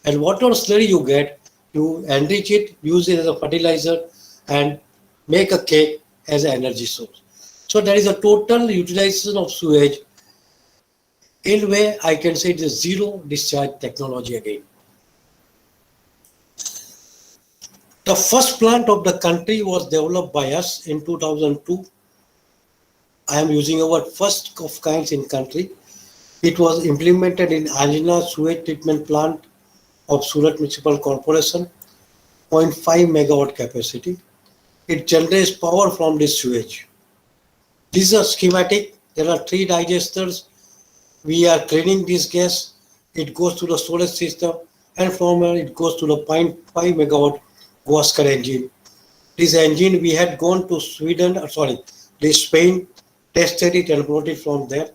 And whatever slurry you get, you enrich it, use it as a fertilizer, and make a cake as an energy source. So there is a total utilization of sewage. In a way, I can say it is zero discharge technology again. The first plant of the country was developed by us in 2002. I am using our first of kinds in country. It was implemented in Anjana sewage treatment plant of Surat Municipal Corporation, 0.5 megawatt capacity. It generates power from this sewage. This is a schematic. There are 3 digesters. We are cleaning this gas. It goes to the storage system, and from there it goes to the 0.5 megawatt Huascar engine. This engine we had gone to Spain, tested it and brought it from there.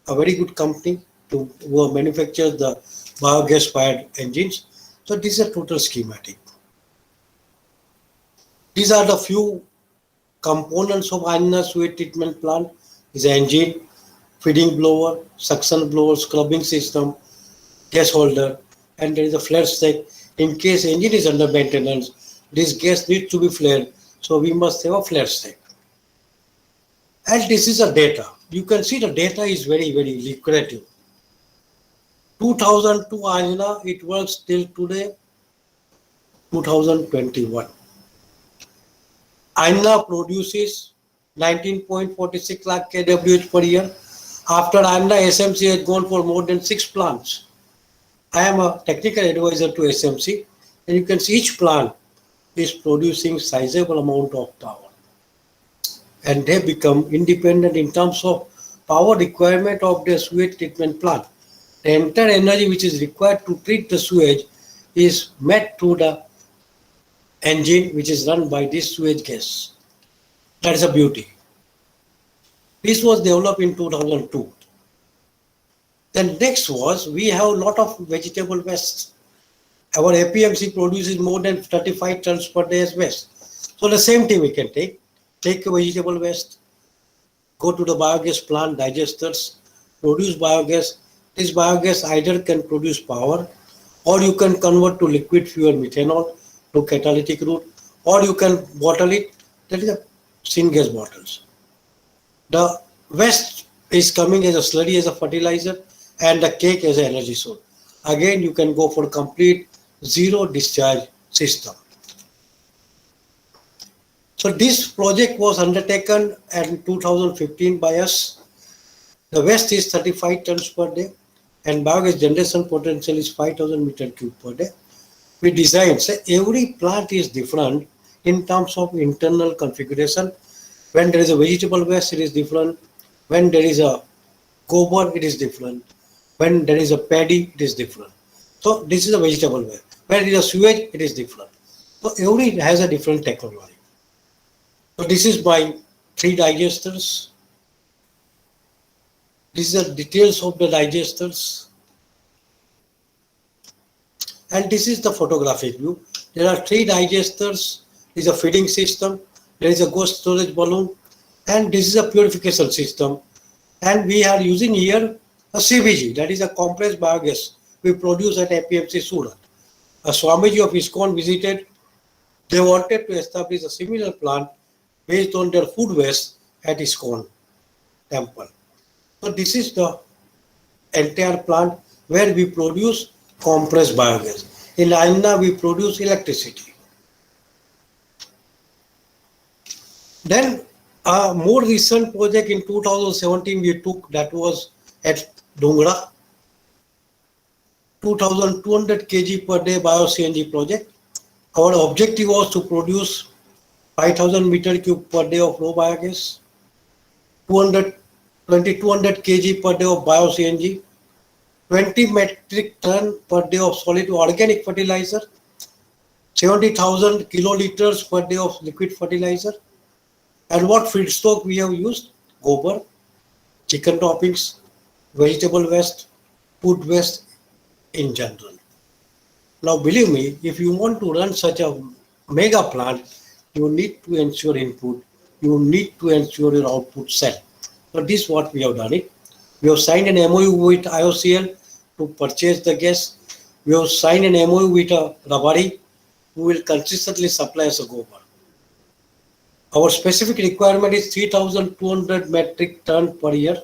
A very good company who manufactures the biogas fired engines. So this is a total schematic. These are the few components of Anjana sewage treatment plant. Is engine, feeding blower, suction blower, scrubbing system, gas holder, and there is a flare stack. In case engine is under maintenance, this gas needs to be flared, so we must have a flare stack. And this is a data. You can see the data is very, very lucrative. 2002 Anjana, it works till today, 2021. Anjana produces 19.46 lakh kWh per year. After Anjana, SMC has gone for more than 6 plants. I am a technical advisor to SMC, and you can see each plant is producing sizable amount of power. And they become independent in terms of power requirement of the sewage treatment plant. The entire energy which is required to treat the sewage is met through the engine which is run by this sewage gas. That is a beauty. This was developed in 2002. Then next was, we have a lot of vegetable waste. Our APMC produces more than 35 tons per day as waste. So the same thing we can take a vegetable waste, go to the biogas plant, digesters, produce biogas. This biogas either can produce power, or you can convert to liquid fuel methanol to catalytic route, or you can bottle it. That is a syngas bottles. The waste is coming as a slurry, as a fertilizer, and the cake as an energy source. Again, you can go for complete zero discharge system. So this project was undertaken in 2015 by us. The waste is 35 tons per day, and biogas generation potential is 5,000 meter cube per day. We designed, so every plant is different in terms of internal configuration. When there is a vegetable waste, it is different. When there is a gobar, it is different. When there is a paddy, it is different. So this is a vegetable waste. When it is a sewage, it is different. So every has a different technology. So this is my 3 digesters. These are details of the digesters. And this is the photographic view. There are 3 digesters. There is a feeding system. There is a ghost storage balloon. And this is a purification system. And we are using here a CBG, that is a compressed biogas we produce at APMC Surat. A Swamiji of ISKCON visited. They wanted to establish a similar plant based on their food waste at ISKCON temple. So this is the entire plant where we produce compressed biogas. In Anjana, we produce electricity. Then A more recent project in 2017 we took, that was at Dungra, 2200 kg per day bio-CNG project. Our objective was to produce 5000 meter cube per day of raw biogas, 200 kg per day of bio-CNG, 20 metric ton per day of solid organic fertilizer, 70,000 kiloliters per day of liquid fertilizer. And what feedstock we have used? Gobar, chicken toppings, vegetable waste, food waste in general. Now, believe me, if you want to run such a mega plant, you need to ensure input, you need to ensure your output sell. So this is what we have done it. We have signed an MOU with IOCL to purchase the gas. We have signed an MOU with Rabari, who will consistently supply us a gobar. Our specific requirement is 3,200 metric ton per year,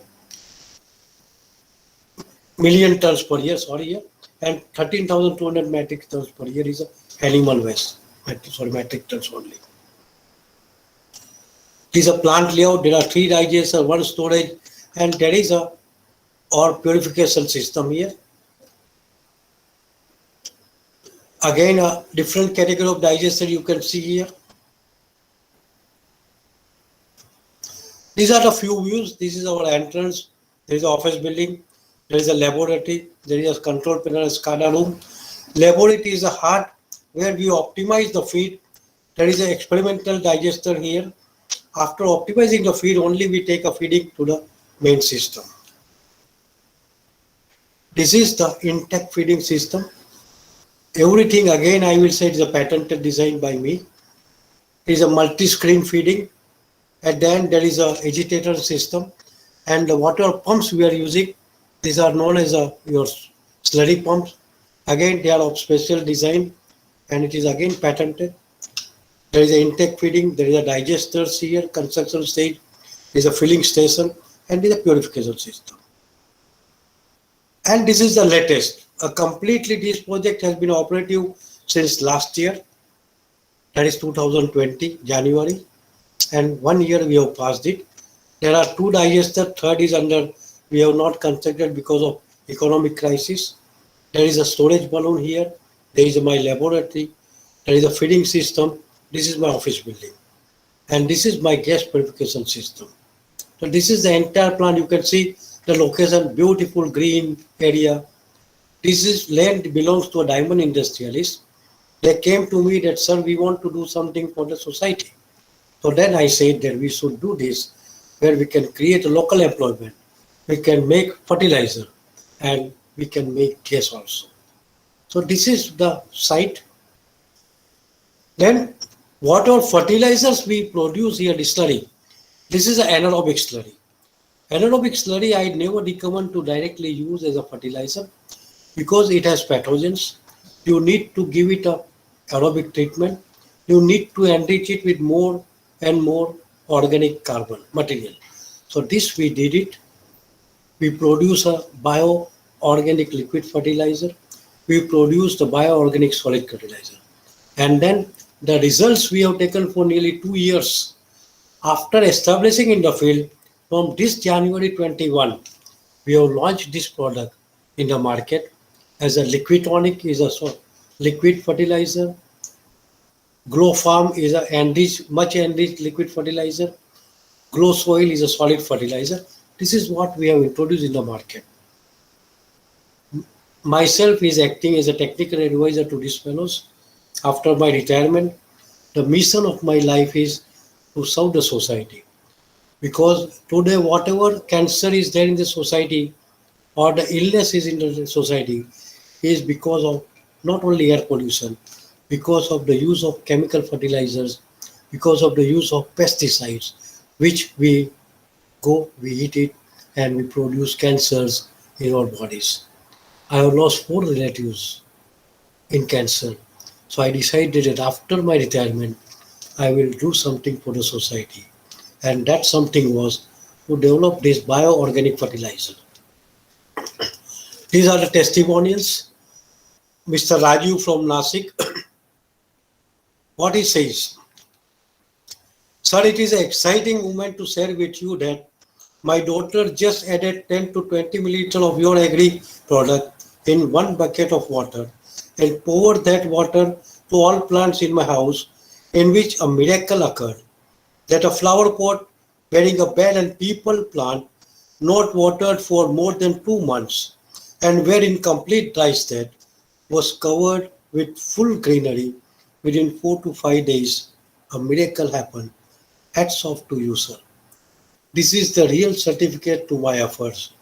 million tons per year, and 13,200 metric tons per year is animal waste, metric tons only. This is a plant layout. There are 3 digesters, 1 storage, and there is our purification system here. Again, a different category of digester you can see here. These are the few views. This is our entrance. There is an office building. There is a laboratory. There is a control panel, a SCADA room. Laboratory is a heart where we optimize the feed. There is an experimental digester here. After optimizing the feed, only we take a feeding to the main system. This is the intake feeding system. Everything, again, I will say, is a patented design by me. It is a multi-screen feeding. At the end, there is a agitator system, and the water pumps we are using, these are known as your slurry pumps. Again, they are of special design, and it is again patented. There is an intake feeding, there is a digesters here, construction stage, there is a filling station, and there is a purification system. And this is the latest. Completely, this project has been operative since last year, that is 2020, January. And 1 year we have passed it. There are 2 digesters, third is under, we have not constructed because of economic crisis. There is a storage balloon here. There is my laboratory. There is a feeding system. This is my office building. And this is my gas purification system. So this is the entire plant. You can see the location, beautiful green area. This is land belongs to a diamond industrialist. They came to me that, sir, we want to do something for the society. So then I said that we should do this, where we can create a local employment. We can make fertilizer and we can make gas also. So this is the site. Then what all fertilizers we produce here, the slurry. This is an anaerobic slurry. Anaerobic slurry I never recommend to directly use as a fertilizer because it has pathogens. You need to give it a aerobic treatment. You need to enrich it with more and more organic carbon material. So this we did it. We produce a bio-organic liquid fertilizer. We produce the bio-organic solid fertilizer. And then the results we have taken for nearly 2 years after establishing in the field. From this January 21, we have launched this product in the market as a liquid tonic, is a liquid fertilizer. Grow Farm is a much enriched liquid fertilizer. Grow Soil is a solid fertilizer. This is what we have introduced in the market. Myself is acting as a technical advisor to these fellows. After my retirement, the mission of my life is to serve the society. Because today, whatever cancer is there in the society or the illness is in the society is because of not only air pollution, because of the use of chemical fertilizers, because of the use of pesticides, which we eat it, and we produce cancers in our bodies. I have lost 4 relatives in cancer. So I decided that after my retirement, I will do something for the society. And that something was to develop this bio-organic fertilizer. These are the testimonials. Mr. Raju from Nasik. What he says, Sir, it is an exciting moment to share with you that my daughter just added 10 to 20 milliliters of your agri product in one bucket of water and poured that water to all plants in my house, in which a miracle occurred. That a flower pot bearing a bell and people plant not watered for more than 2 months and were in complete dry state was covered with full greenery within 4 to 5 days. A miracle happened. Hats off to you, sir. This is the real certificate to my efforts.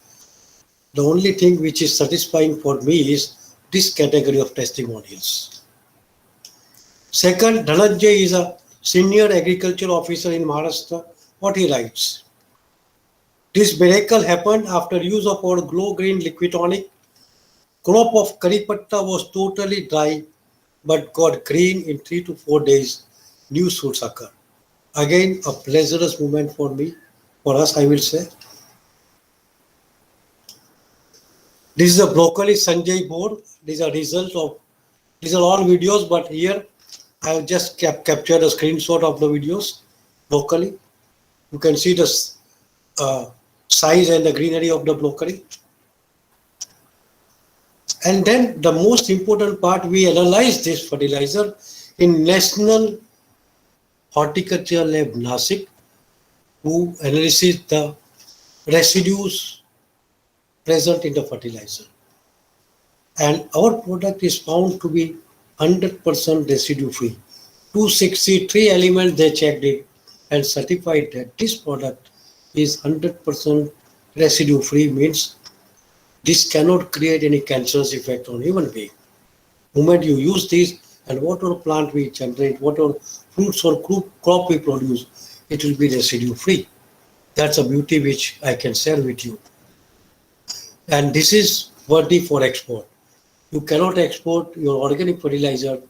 The only thing which is satisfying for me is this category of testimonials. Second, Dhananjay is a senior agriculture officer in Maharashtra. What he writes: this miracle happened after use of our Glow Green liquid tonic. Crop of Kari Patta was totally dry but got green in 3 to 4 days. New shoots occur. Again, a pleasurous moment for me, for us, I will say. This is a broccoli Sanjay board. These are results of, these are all videos, but here I have just captured a screenshot of the videos locally. You can see the size and the greenery of the broccoli. And then the most important part, we analyzed this fertilizer in National Horticulture Lab Nasik, who analyzes the residues present in the fertilizer. And our product is found to be 100% residue free. 263 elements they checked it and certified that this product is 100% residue free, means this cannot create any cancerous effect on human being. The moment you use this, and whatever plant we generate, whatever fruits or crop we produce, it will be residue free. That's a beauty which I can share with you. And this is worthy for export. You cannot export your organic fertilizer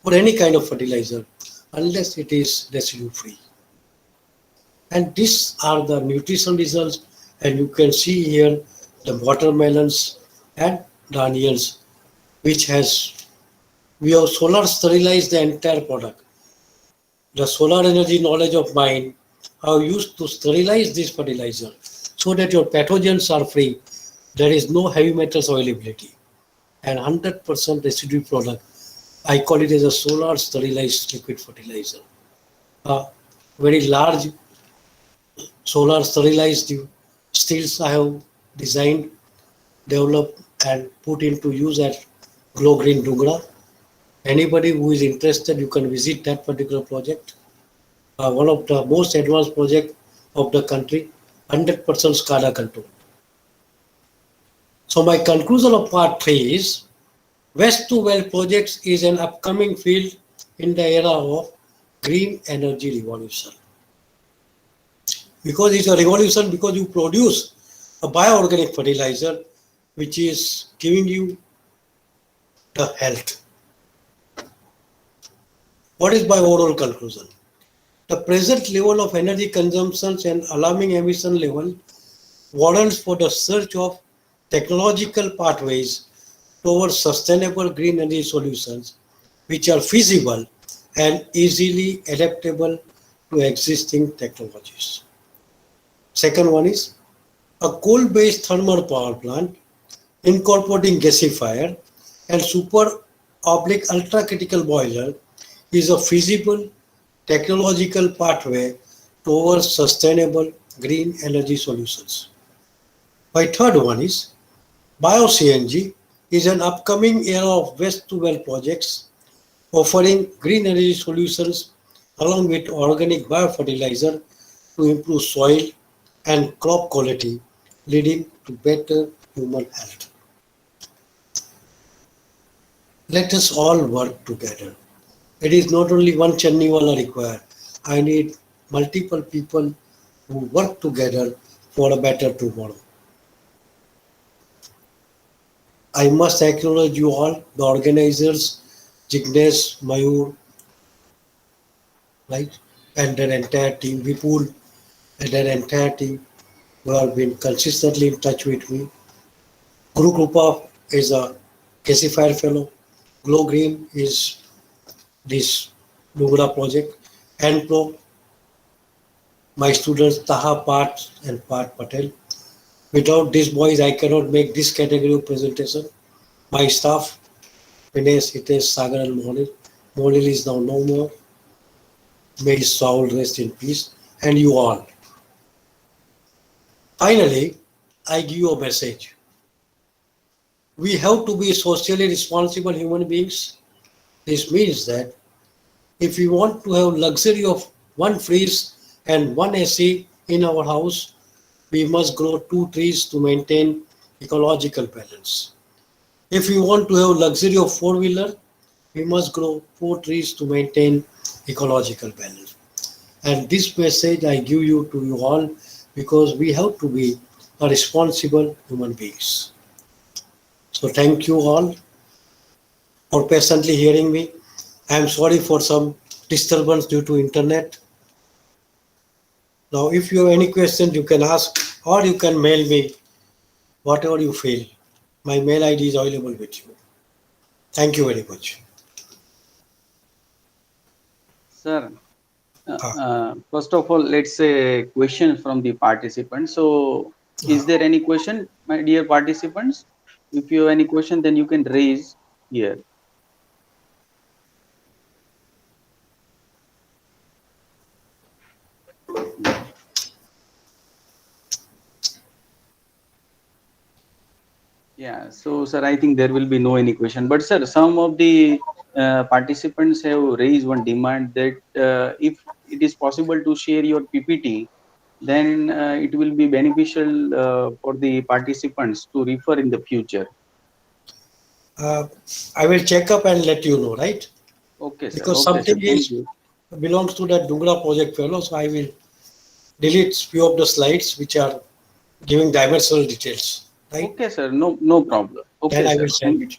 or any kind of fertilizer unless it is residue free. And these are the nutrition results, and you can see here the watermelons and the onions, which we have solar sterilized the entire product. The solar energy knowledge of mine, I have used to sterilize this fertilizer so that your pathogens are free. There is no heavy metals availability and 100% residue product. I call it as a solar sterilized liquid fertilizer. A very large solar sterilized stills I have designed, developed and put into use at Glow Green Dungra. Anybody who is interested, you can visit that particular project. One of the most advanced projects of the country, 100% SCADA control. So my conclusion of part 3 is, Waste to Wealth projects is an upcoming field in the era of green energy revolution. Because it's a revolution, because you produce a bioorganic fertilizer which is giving you the health. What is my overall conclusion? The present level of energy consumption and alarming emission level warrants for the search of technological pathways towards sustainable green energy solutions which are feasible and easily adaptable to existing technologies. Second one is a coal-based thermal power plant incorporating gasifier and super/ultra-critical boiler is a feasible technological pathway towards sustainable green energy solutions. My third one is Bio-CNG is an upcoming era of waste to wealth projects offering green energy solutions along with organic biofertilizer to improve soil and crop quality, leading to better human health. Let us all work together. It is not only one Channiwala required. I need multiple people who work together for a better tomorrow. I must acknowledge you all, the organizers, Jignesh, Mayur, right, and their entire team, Vipul, and their entire team who have been consistently in touch with me. Guru Krupa is a gasifier fellow. Glow Green is this Dungra project. Enpro, my students Taha Pat and Pat Patel. Without these boys, I cannot make this category of presentation. My staff, Vinesh, Hitesh, Sagar and Mohil. Mohil is now no more. May his soul rest in peace. And you all. Finally, I give you a message. We have to be socially responsible human beings. This means that if we want to have luxury of one fridge and one AC in our house, we must grow 2 trees to maintain ecological balance. If we want to have luxury of four-wheeler, we must grow 4 trees to maintain ecological balance. And this message I give you to you all because we have to be a responsible human beings. So thank you all for patiently hearing me. I am sorry for some disturbance due to internet. Now, if you have any questions, you can ask or you can mail me whatever you feel. My mail ID is available with you. Thank you very much. Sir, Ah. first of all, let's say question from the participants. So, is there any question, my dear participants? If you have any question, then you can raise here. Yeah, so sir, I think there will be no any question. But sir, some of the participants have raised one demand that if it is possible to share your PPT, then it will be beneficial for the participants to refer in the future. I will check up and let you know, right? Okay, sir. Because Okay, sir. something Thank is you. belongs to that Dungra project fellow, so I will delete few of the slides which are giving dimensional details, right? Okay, sir. No problem. Then Okay, I sir. will send it.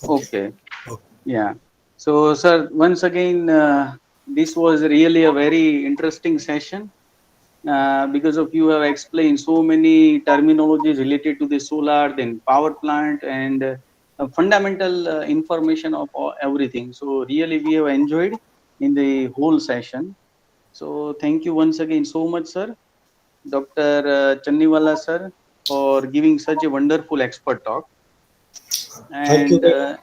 Okay. Okay. Okay. Yeah. So, sir, once again, this was really a very interesting session. Because of you have explained so many terminologies related to the solar, then power plant, and fundamental information of everything. So really, we have enjoyed in the whole session. So thank you once again so much, sir, Dr. Channiwala, sir, for giving such a wonderful expert talk. Thank you And very much.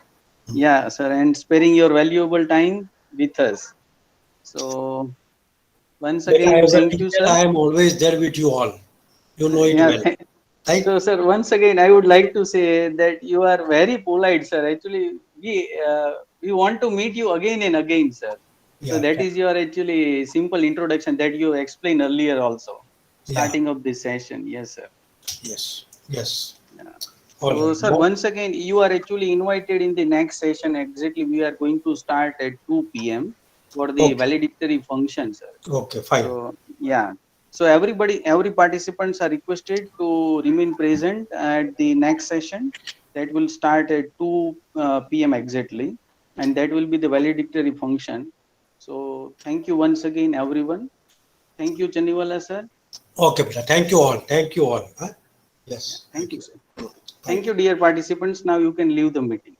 yeah, sir, and sparing your valuable time with us. So once But again, as a thank you, teacher, sir. I am always there with you all. You know it Yeah, well, right? so, sir, once again, I would like to say that you are very polite, sir. Actually, we want to meet you again and again, sir. So Yeah. that is your actually simple introduction that you explained earlier also, Yeah. starting of this session. Yes, sir. Yes. Yes. Yeah. All So, right. sir, Now, once again, you are actually invited in the next session. Exactly, we are going to start at 2 p.m. for the okay. valedictory function, sir. Okay. Fine. So yeah, so every participants are requested to remain present at the next session that will start at 2 p.m. exactly, and that will be the valedictory function. So thank you once again, everyone. Thank you, Chandiwala sir. Okay, Peter. Thank you all. Thank you all. Huh? Yeah, Yes. thank Thank you, you. sir. Bye. Thank you, dear participants. Now you can leave the meeting.